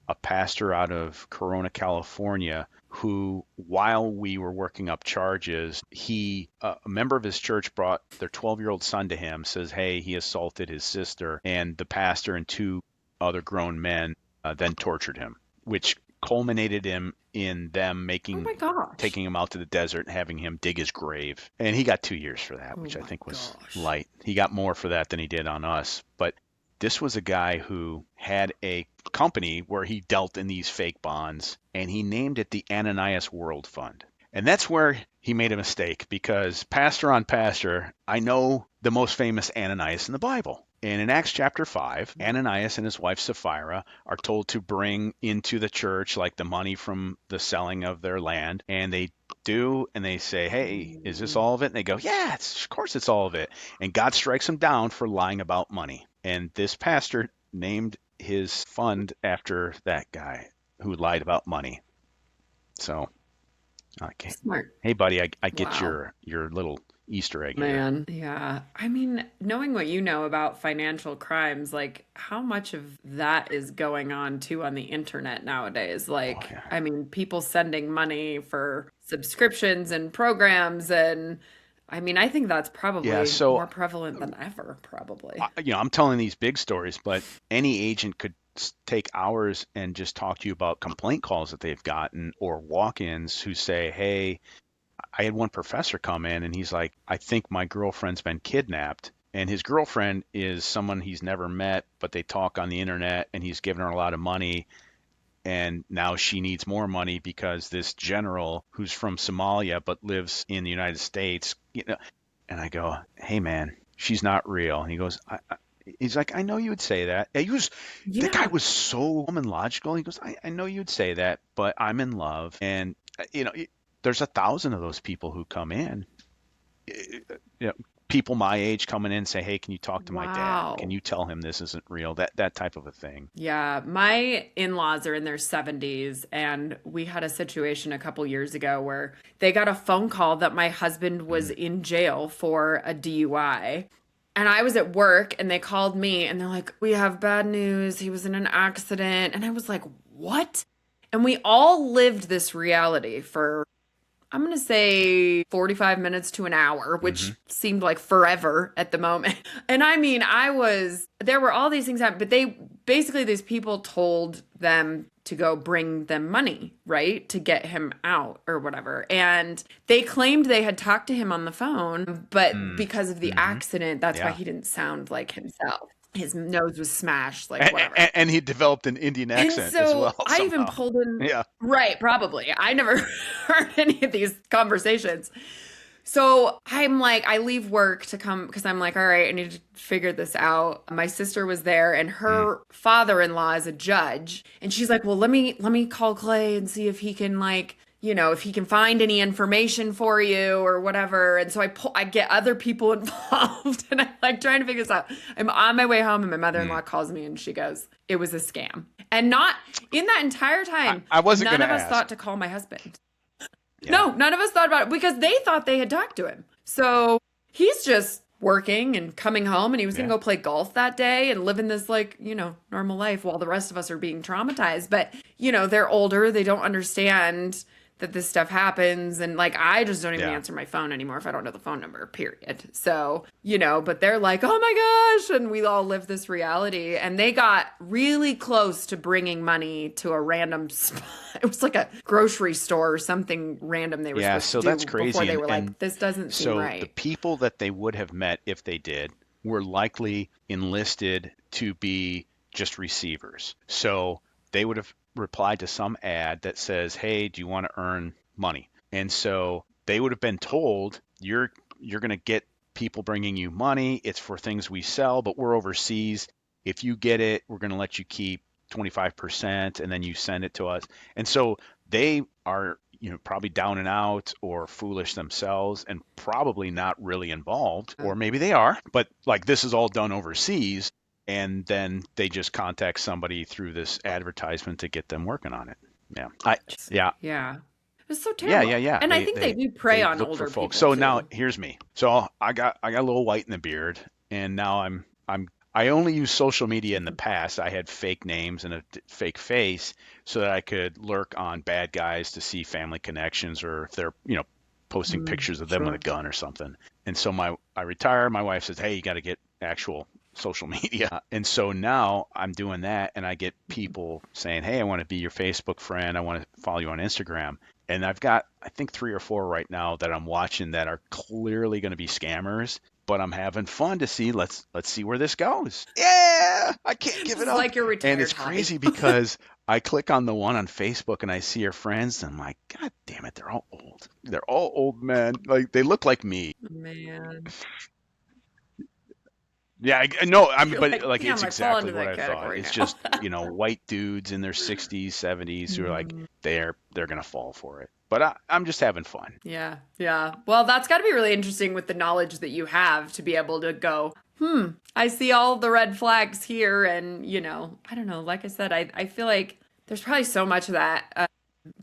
a pastor out of Corona, California, who, while we were working up charges, a member of his church brought their 12-year-old son to him, says, "Hey, he assaulted his sister," and the pastor and two other grown men then tortured him, which culminated him in them Oh my gosh. taking him out to the desert and having him dig his grave. And he got 2 years for that, Oh which I my think was gosh. light. He got more for that than he did on us. But this was a guy who had a company where he dealt in these fake bonds, and he named it the Ananias World Fund. And that's where he made a mistake, because pastor on pastor, I know the most famous Ananias in the Bible. And in Acts chapter 5, Ananias and his wife Sapphira are told to bring into the church like the money from the selling of their land. And they do, and they say, "Hey, is this Mm. all of it?" And they go, "Yeah, of course it's all of it." And God strikes them down for lying about money. And this pastor named his fund after that guy who lied about money. So, okay. Smart. Hey, buddy, I get Wow. your little Easter egg here. Man, yeah. I mean, knowing what you know about financial crimes, like how much of that is going on too on the internet nowadays? Oh, Like, yeah. I mean, people sending money for subscriptions and programs and I mean, I think that's Yeah, probably so more prevalent than ever, probably. I'm telling these big stories, but any agent could take hours and just talk to you about complaint calls that they've gotten, or walk-ins who say, "Hey, I had one professor come in and he's like, I think my girlfriend's been kidnapped." And his girlfriend is someone he's never met, but they talk on the internet, and he's given her a lot of money. And now she needs more money because this general who's from Somalia but lives in the United States. And I go, "Hey, man, she's not real." And he goes, he's like, "I know you would say that." The guy Yeah. was so calm and logical. He goes, I know you'd say that, but I'm in love. And there's 1,000 of those people who come in. people my age coming in and say, hey, can you talk to my dad? Can Wow. you tell him this isn't real? That type of a thing. Yeah, my in-laws are in their 70s, and we had a situation a couple years ago where they got a phone call that my husband was Mm, in jail for a DUI. And I was at work and they called me and they're like, "We have bad news. He was in an accident." And I was like, "What?" And we all lived this reality for, I'm going to say 45 minutes to an hour, hmm which seemed like forever at the moment. And I mean, there were all these things happening, but basically, these people told them to go bring them money, right? To get him out or whatever. And they claimed they had talked to him on the phone, but Mm, because of the hmm accident, that's why Yeah. he didn't sound like himself. His nose was smashed, like whatever. And he developed an Indian And accent as well so I even somehow. pulled in, Yeah. right, probably. I never heard any of these conversations. So I'm like, I leave work to come because I'm like, all right, I need to figure this out. My sister was there and Mm, her father-in-law is a judge. And she's like, well, let me call Clay and see if he can if he can find any information for you or whatever. And so I get other people involved and I'm like trying to figure this out. I'm on my way home and my mm. mother-in-law calls me and she goes, it was a scam. And not in that entire time, I wasn't none gonna of us ask. thought to call my husband. Yeah. No, none of us thought about it because they thought they had talked to him. So he's just working and coming home and he was going Yeah. to go play golf that day and living this normal life while the rest of us are being traumatized. But, they're older. They don't understand that this stuff happens. And like, I just don't even Yeah. answer my phone anymore if I don't know the phone number, period. So, but they're like, oh my gosh. And we all live this reality. And they got really close to bringing money to a random spot. It was like a grocery store or something random they were Yeah. supposed to So that's do before crazy. they And were like, this doesn't seem so the right. people that they would have met if they did were likely enlisted to be just receivers. So they would have replied to some ad that says, "Hey, do you want to earn money?" And so they would have been told, you're going to get people bringing you money. It's for things we sell, but we're overseas. If you get it, we're going to let you keep 25% and then you send it to us." And so they are, probably down and out or foolish themselves and probably not really involved, or maybe they are, but like this is all done overseas. And then they just contact somebody through this advertisement to get them working on it. Yeah. Yeah. Yeah. It was so Yeah, terrible. yeah, yeah. And I They think they they do prey they on look for older folks. people So now too. here's me. So I got a little white in the beard, and now I only use social media in the past. I had fake names and a fake face so that I could lurk on bad guys to see family connections or if they're, posting pictures of them with a Sure. gun or something. And so I retired. My wife says, "Hey, you got to get actual social media." And so now I'm doing that and I get people saying, "Hey, I want to be your Facebook friend. I want to follow you on Instagram." And I've got, I think, three or four right now that I'm watching that are clearly going to be scammers, but I'm having fun to see. Let's see where this goes. Yeah, I can't This give it is up. like your And it's retired hobby. crazy because I click on the one on Facebook and I see her friends, and I'm like, God damn it, they're all old. They're all old men. Like they look like me. Man. Yeah, I no, I mean, You're but like, like yeah, I it's might fall exactly into what that I thought. category It's now. just, white dudes in their 60s, 70s who are like Mm. they're gonna fall for it. But I'm just having fun. Yeah, yeah. Well, that's got to be really interesting with the knowledge that you have to be able to go, I see all the red flags here. And, I don't know. Like I said, I feel like there's probably so much of that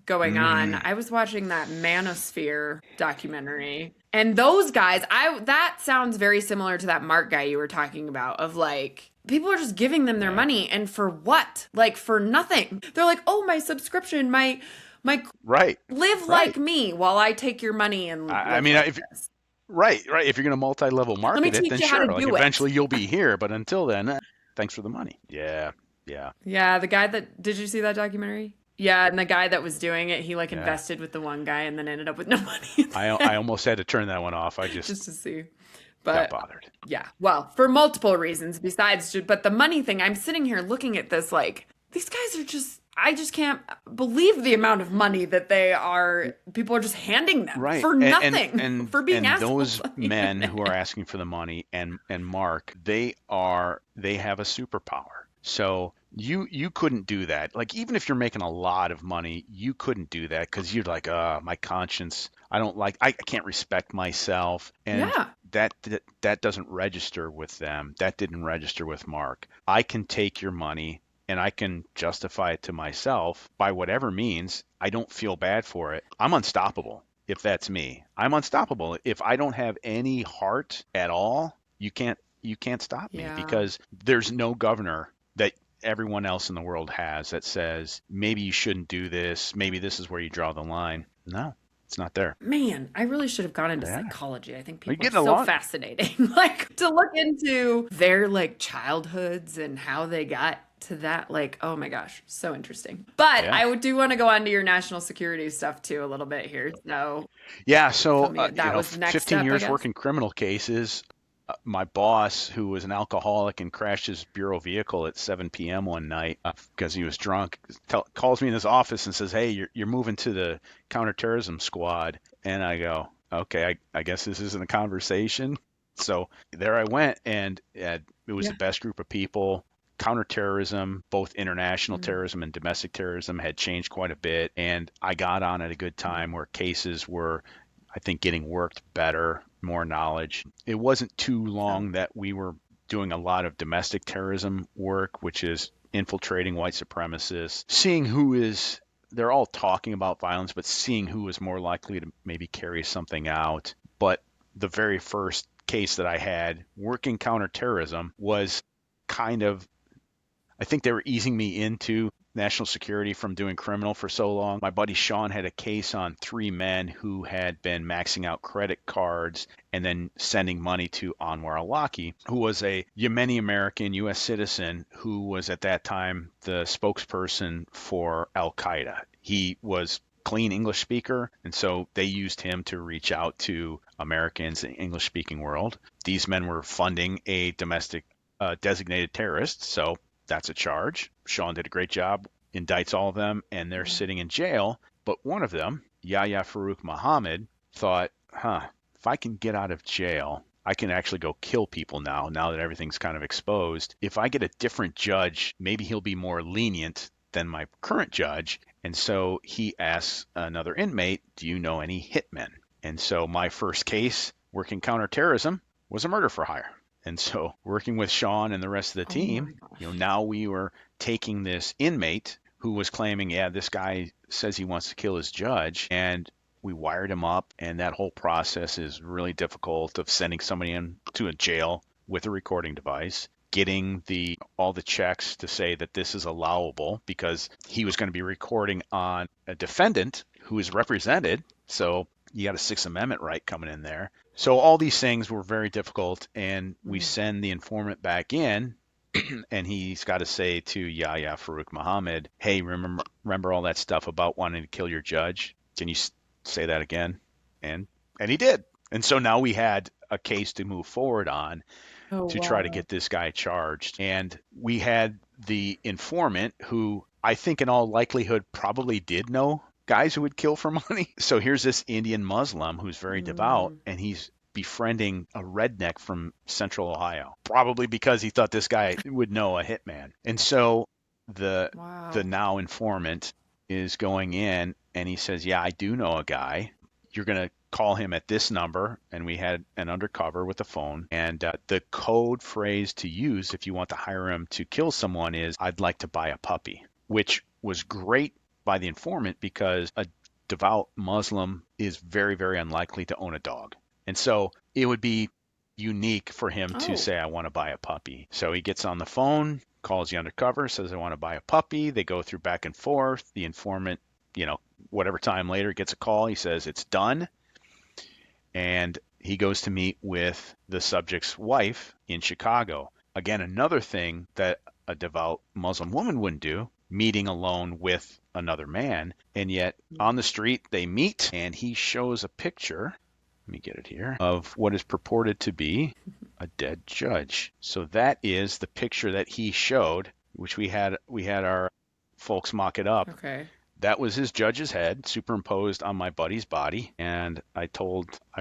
going on. hmm I was watching that Manosphere documentary. And those guys, that sounds very similar to that Mark guy you were talking about of like people are just giving them their Yeah. money and for what? Like for nothing. They're like, "Oh, my subscription, my Right. live like Right. me while I take your money and I live mean, like if this. right. If you're gonna multi-level Let me market it, teach then you how sure. to Like do it." eventually you'll be here, but until then, thanks for the money. Yeah. Yeah. Yeah, the guy that did you see that documentary? Yeah, and the guy that was doing it, he like Yeah. invested with the one guy and then ended up with no money I almost had to turn that one off. I just just to see. got But bothered. yeah, well, for multiple reasons besides but the money thing, I'm sitting here looking at this like these guys are just I just can't believe the amount of money that people are just handing them Right. for And and nothing and for being and assholes those on the men who are internet. asking for the money and Mark, they have a superpower. So you couldn't do that. Like even if you're making a lot of money, you couldn't do that because you're like, my conscience, I can't respect myself. And Yeah. that doesn't register with them. That didn't register with Mark. I can take your money and I can justify it to myself by whatever means. I don't feel bad for it. I'm unstoppable if that's me. I'm unstoppable. If I don't have any heart at all, you can't stop me Yeah. because there's no governor that everyone else in the world has that says maybe you shouldn't do this, maybe this is where you draw the line. No, it's not there. Man, I really should have gone into Yeah. psychology. I think Are you people are getting so along? fascinating. Like to look into their like childhoods and how they got to that. Like, oh my gosh, so interesting. But Yeah. I do want to go on to your national security stuff too a little bit here. So Yeah. tell So, me that was next 15 up, I years guess. working criminal cases. My boss, who was an alcoholic and crashed his bureau vehicle at 7 p.m. one night because he was drunk, calls me in his office and says, "Hey, you're moving to the counterterrorism squad." And I go, "Okay, I guess this isn't a conversation." So there I went, and it was Yeah. the best group of people. Counterterrorism, both international Mm, terrorism and domestic terrorism, had changed quite a bit, and I got on at a good mm, time where cases were, I think, getting worked better, more knowledge. It wasn't too yeah. long that we were doing a lot of domestic terrorism work, which is infiltrating white supremacists, seeing who is, they're all talking about violence, but seeing who is more likely to maybe carry something out. But the very first case that I had working counterterrorism was kind of, I think they were easing me into national security from doing criminal for so long. My buddy Sean had a case on three men who had been maxing out credit cards and then sending money to Anwar al-Awlaki, who was a Yemeni American U.S. citizen who was at that time the spokesperson for Al Qaeda. He was clean English speaker, and so they used him to reach out to Americans in the English speaking world. These men were funding a domestic designated terrorist, so that's a charge. Sean did a great job, indicts all of them, and they're Yeah. sitting in jail. But one of them, Yahya Farouk Muhammad, thought, if I can get out of jail, I can actually go kill people now that everything's kind of exposed. If I get a different judge, maybe he'll be more lenient than my current judge. And so he asks another inmate, do you know any hitmen? And so my first case, working counterterrorism, was a murder for hire. And so working with Sean and the rest of the Oh my team, gosh. now we were taking this inmate who was claiming, yeah, this guy says he wants to kill his judge, and we wired him up, and that whole process is really difficult of sending somebody into a jail with a recording device, getting the all the checks to say that this is allowable because he was going to be recording on a defendant who is represented. So you got a Sixth Amendment right coming in there. So all these things were very difficult, and we Mm. send the informant back in, and he's got to say to Yahya Farouk Muhammad, "Hey, remember all that stuff about wanting to kill your judge? Can you say that again?" And and he did. And so now we had a case to move forward on Oh to try to wow. get this guy charged. And we had the informant who I think in all likelihood probably did know guys who would kill for money. So here's this Indian Muslim who's very devout, Mm. and he's befriending a redneck from central Ohio, probably because he thought this guy would know a hitman. And so the Wow. now informant is going in and he says, "Yeah, I do know a guy. You're going to call him at this number." And we had an undercover with a phone. And the code phrase to use if you want to hire him to kill someone is, "I'd like to buy a puppy," which was great by the informant because a devout Muslim is very, very unlikely to own a dog. And so it would be unique for him to Oh. say, "I want to buy a puppy." So he gets on the phone, calls the undercover, says, "I want to buy a puppy." They go through back and forth. The informant, whatever time later, gets a call. He says, "It's done." And he goes to meet with the subject's wife in Chicago. Again, another thing that a devout Muslim woman wouldn't do, meeting alone with another man. And yet on the street, they meet, and he shows a picture, let me get it here, of what is purported to be a dead judge. So that is the picture that he showed, which we had our folks mock it up. Okay. That was his judge's head superimposed on my buddy's body. And I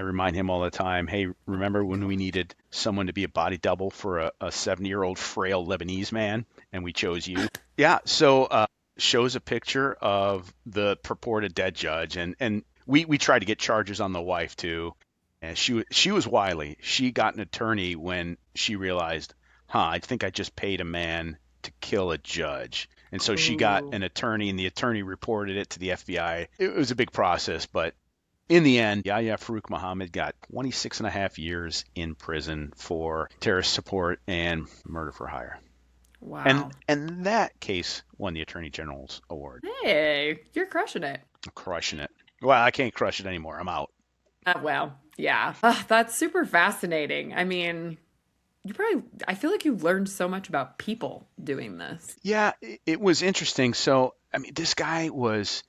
remind him all the time, "Hey, Oh remember my when we gosh. needed someone to be a body double for a 70-year-old frail Lebanese man, and we chose you?" Yeah. So shows a picture of the purported dead judge. And we tried to get charges on the wife too. And she was wily. She got an attorney when she realized, I think I just paid a man to kill a judge. And so she got Ooh. an attorney, and the attorney reported it to the FBI. It was a big process, but in the end, Yahya Farouk Muhammad got 26 and a half years in prison for terrorist support and murder for hire. And Wow. and that case won the Attorney General's award. Hey, you're crushing it. I'm crushing it. Well, I can't crush it anymore. I'm out. Well, yeah. That's super fascinating. I mean, I feel like you learned so much about people doing this. Yeah, it was interesting. So, I mean, this guy was,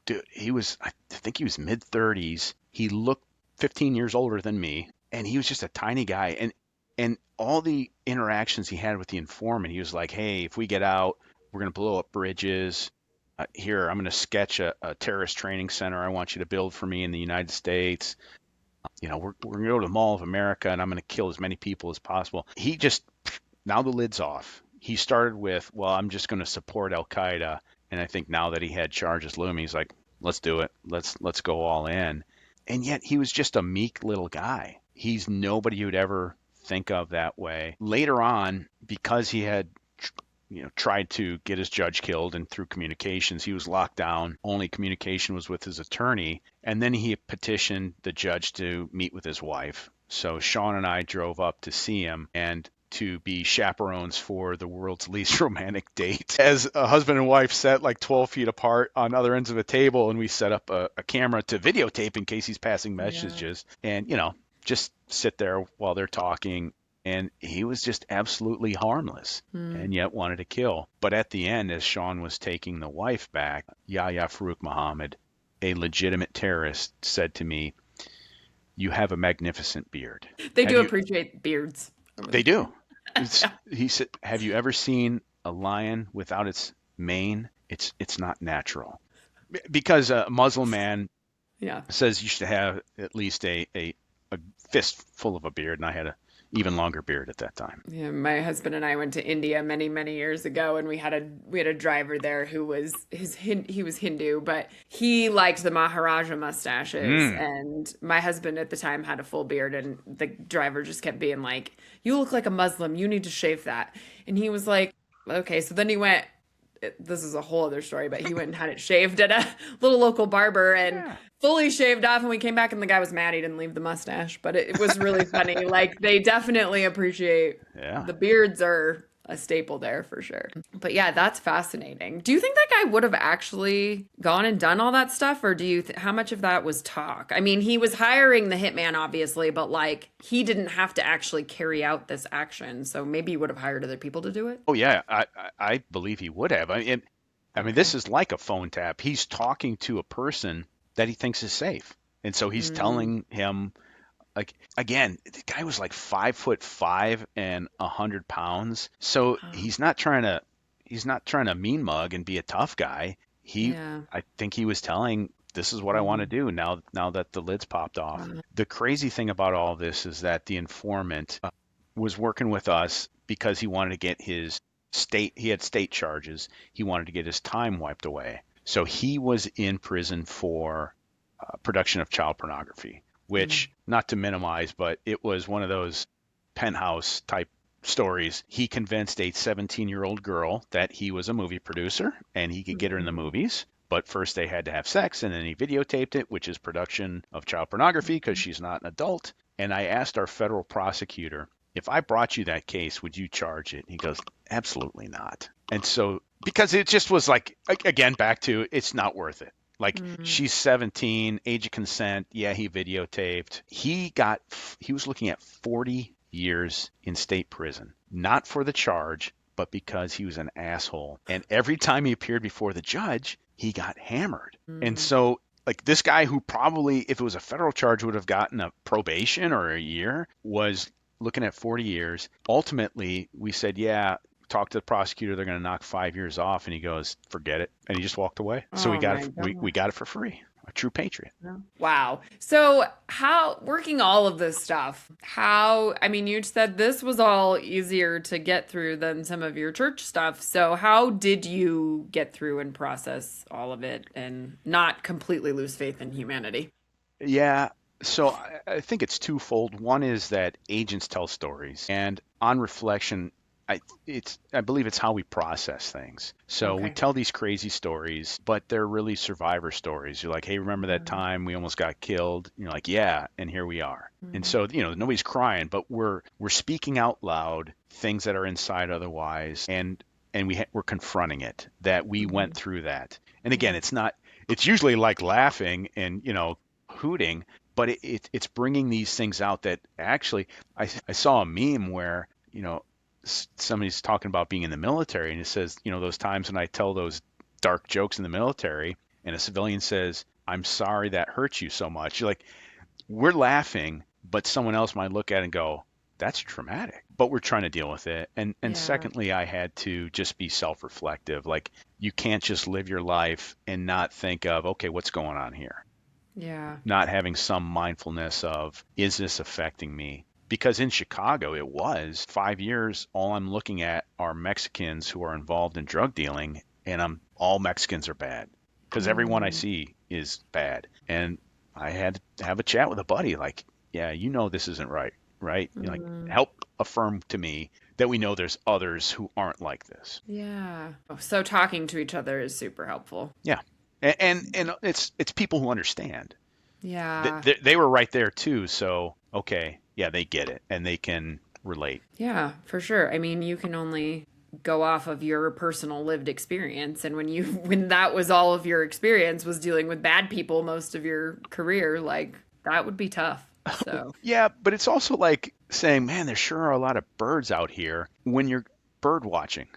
dude, I think he was mid 30s. He looked 15 years older than me, and he was just a tiny guy. And all the interactions he had with the informant, he was like, hey, if we get out, we're going to blow up bridges. Here, I'm going to sketch a terrorist training center I want you to build for me in the United States. We're going to go to the Mall of America, and I'm going to kill as many people as possible. He just, now the lid's off. He started with, well, I'm just going to support Al Qaeda. And I think now that he had charges looming, he's like, let's do it. Let's go all in. And yet he was just a meek little guy. He's nobody you'd ever think of that way. Later on, because he had tried to get his judge killed, and through communications, he was locked down. Only communication was with his attorney. And then he petitioned the judge to meet with his wife. So Sean and I drove up to see him and to be chaperones for the world's least romantic date. As a husband and wife sat like 12 feet apart on other ends of a table, and we set up a camera to videotape in case he's passing Yeah. messages. And, just sit there while they're talking. And he was just absolutely harmless Hmm. and yet wanted to kill. But at the end, as Sean was taking the wife back, Yahya Farouk Muhammad, a legitimate terrorist, said to me, you have a magnificent beard. They Have do you? appreciate beards over They do. there. He said, have you ever seen a lion without its mane? It's not natural. Because a Muslim man Yeah. says you should have at least a fist full of a beard, and I had a even longer beard at that time. Yeah, my husband and I went to India many, many years ago, and we had a driver there who was he was Hindu, but he liked the Maharaja mustaches. Mm. And my husband at the time had a full beard, and the driver just kept being like, "You look like a Muslim. You need to shave that." And he was like, "Okay." So then he went. This is a whole other story, but he went and had it shaved at a little local barber and Yeah. fully shaved off. And we came back, and the guy was mad he didn't leave the mustache, but it was really funny. Like, they definitely appreciate Yeah. the beards are a staple there for sure. But yeah, that's fascinating. Do you think that guy would have actually gone and done all that stuff, or do you how much of that was talk? I mean, he was hiring the hitman obviously, but like he didn't have to actually carry out this action, so maybe he would have hired other people to do it. Oh yeah, I believe he would have. I mean, this Okay. is like a phone tap. He's talking to a person that he thinks is safe, and so he's Mm, telling him, like, again, the guy was like 5'5" and 100 pounds. So wow. he's not trying to mean mug and be a tough guy. Yeah. I think he was telling, this is what I want to Mm, do now that the lid's popped off. wow. The crazy thing about all this is that the informant was working with us because he wanted to get he had state charges. He wanted to get his time wiped away. So he was in prison for production of child pornography, Mm, which, not to minimize, but it was one of those penthouse type stories. He convinced a 17-year-old girl that he was a movie producer and he could get her in the mm, movies. But first they had to have sex, and then he videotaped it, which is production of child pornography because she's not an adult. And I asked our federal prosecutor, if I brought you that case, would you charge it? He goes, absolutely not. And so, because it just was like, again, back to, it's not worth it. Like, mm. she's 17, age of consent. Yeah, he videotaped. He was looking at 40 years in state prison, not for the charge, but because he was an asshole. And every time he appeared before the judge, he got hammered. And Mm. so, like, this guy who probably, if it was a federal charge, would have gotten a probation or a year, was looking at 40 years. Ultimately, we said, yeah, talk to the prosecutor. They're going to knock 5 years off. And he goes, forget it. And he just walked away. So Oh my we God. got it for free. A true patriot. Wow. So, how working all of this stuff, I mean, you said this was all easier to get through than some of your church stuff. So, how did you get through and process all of it and not completely lose faith in humanity? Yeah. So I think it's twofold. One is that agents tell stories, and on reflection, I believe it's how we process things. So we Okay. tell these crazy stories, but they're really survivor stories. You're like, hey, remember that Mm, time we almost got killed? And you're like, yeah, and here we are. And mm, so, nobody's crying, but we're speaking out loud things that are inside otherwise, and we're confronting it that we went mm. through that. And again, Yeah. it's usually like laughing and hooting, but it's bringing these things out that actually I saw a meme where somebody's talking about being in the military, and it says, those times when I tell those dark jokes in the military, and a civilian says, I'm sorry that hurt you so much. You're like, we're laughing, but someone else might look at it and go, that's traumatic. But we're trying to deal with it. And Yeah. secondly, I had to just be self-reflective. Like, you can't just live your life and not think of, okay, what's going on here? Yeah. Not having some mindfulness of, is this affecting me? Because in Chicago, it was 5 years. All I'm looking at are Mexicans who are involved in drug dealing, and all Mexicans are bad because everyone I Mm, see is bad. And I had to have a chat with a buddy, like, yeah, this isn't right, right? Like, mm. help affirm to me that we know there's others who aren't like this. Yeah. Oh, so talking to each other is super helpful. Yeah, and it's people who understand. Yeah. They were right there too. So, okay, yeah, they get it and they can relate. Yeah, for sure. I mean, you can only go off of your personal lived experience, and when that was all of your experience was dealing with bad people most of your career, like that would be tough. So, Yeah, but it's also like saying, man, there sure are a lot of birds out here when you're bird watching.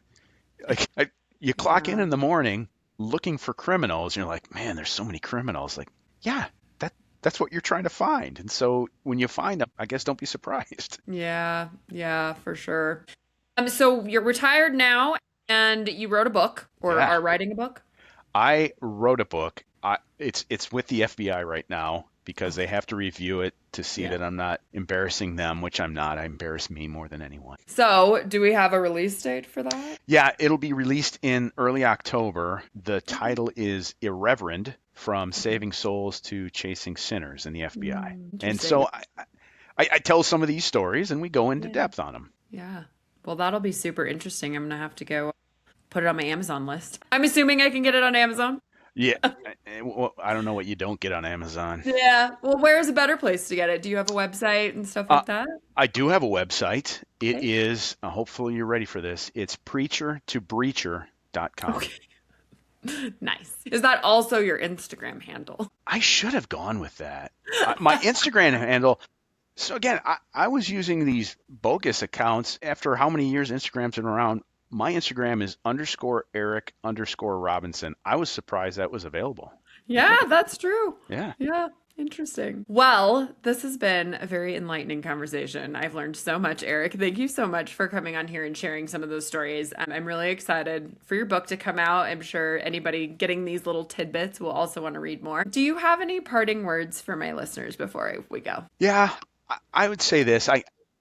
Like, you clock yeah. in the morning looking for criminals, and you're like, man, there's so many criminals. Like, yeah, that's what you're trying to find. And so when you find them, I guess don't be surprised. Yeah, yeah, for sure. So you're retired now and you wrote a book or Yeah. are writing a book? I wrote a book. It's with the FBI right now because they Okay. have to review it to see Yeah. that I'm not embarrassing them, which I'm not. I embarrass me more than anyone. So, do we have a release date for that? Yeah, it'll be released in early October. The Okay. title is Irreverend: From Okay. Saving Souls to Chasing Sinners in the FBI. And Interesting. so I tell some of these stories and we go into Yeah. depth on them. Yeah. Well, that'll be super interesting. I'm gonna have to go put it on my Amazon list. I'm assuming I can get it on Amazon. Yeah, well, I don't know what you don't get on Amazon. Yeah. Well, where's a better place to get it? Do you have a website and stuff Uh, like that? I do have a website. It Okay. is, hopefully you're ready for this. It's preachertobreacher.com. Okay. Nice. Is that also your Instagram handle? I should have gone with that. My Instagram handle. So again, I was using these bogus accounts after how many years Instagram's been around. My Instagram is _Eric_Robinson. I was surprised that was available. Like, Yeah, okay, that's true. yeah. Yeah, interesting. Well, this has been a very enlightening conversation. I've learned so much, Eric. Thank you so much for coming on here and sharing some of those stories. I'm really excited for your book to come out. I'm sure anybody getting these little tidbits will also want to read more. Do you have any parting words for my listeners before we go? Yeah, I would say this.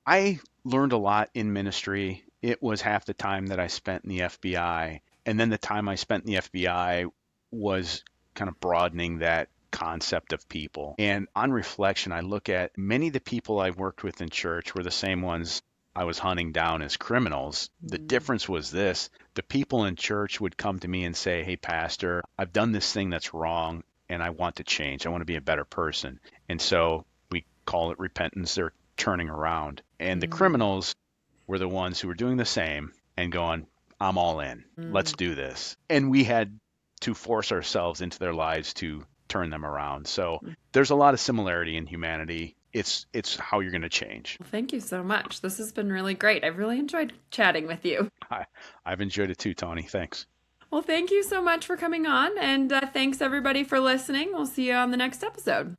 I learned a lot in ministry. It was half the time that I spent in the FBI, and then the time I spent in the FBI was kind of broadening that concept of people. And on reflection, I look at many of the people I worked with in church were the same ones I was hunting down as criminals. The Mm, difference was this: the people in church would come to me and say, hey, Pastor, I've done this thing that's wrong and I want to change. I want to be a better person. And so we call it repentance. They're turning around. And the mm, criminals were the ones who were doing the same and going, I'm all in. Let's mm. do this. And we had to force ourselves into their lives to turn them around. So there's a lot of similarity in humanity. It's how you're going to change. Well, thank you so much. This has been really great. I've really enjoyed chatting with you. I, I've enjoyed it too, Tony. Thanks. Well, thank you so much for coming on, and thanks everybody for listening. We'll see you on the next episode.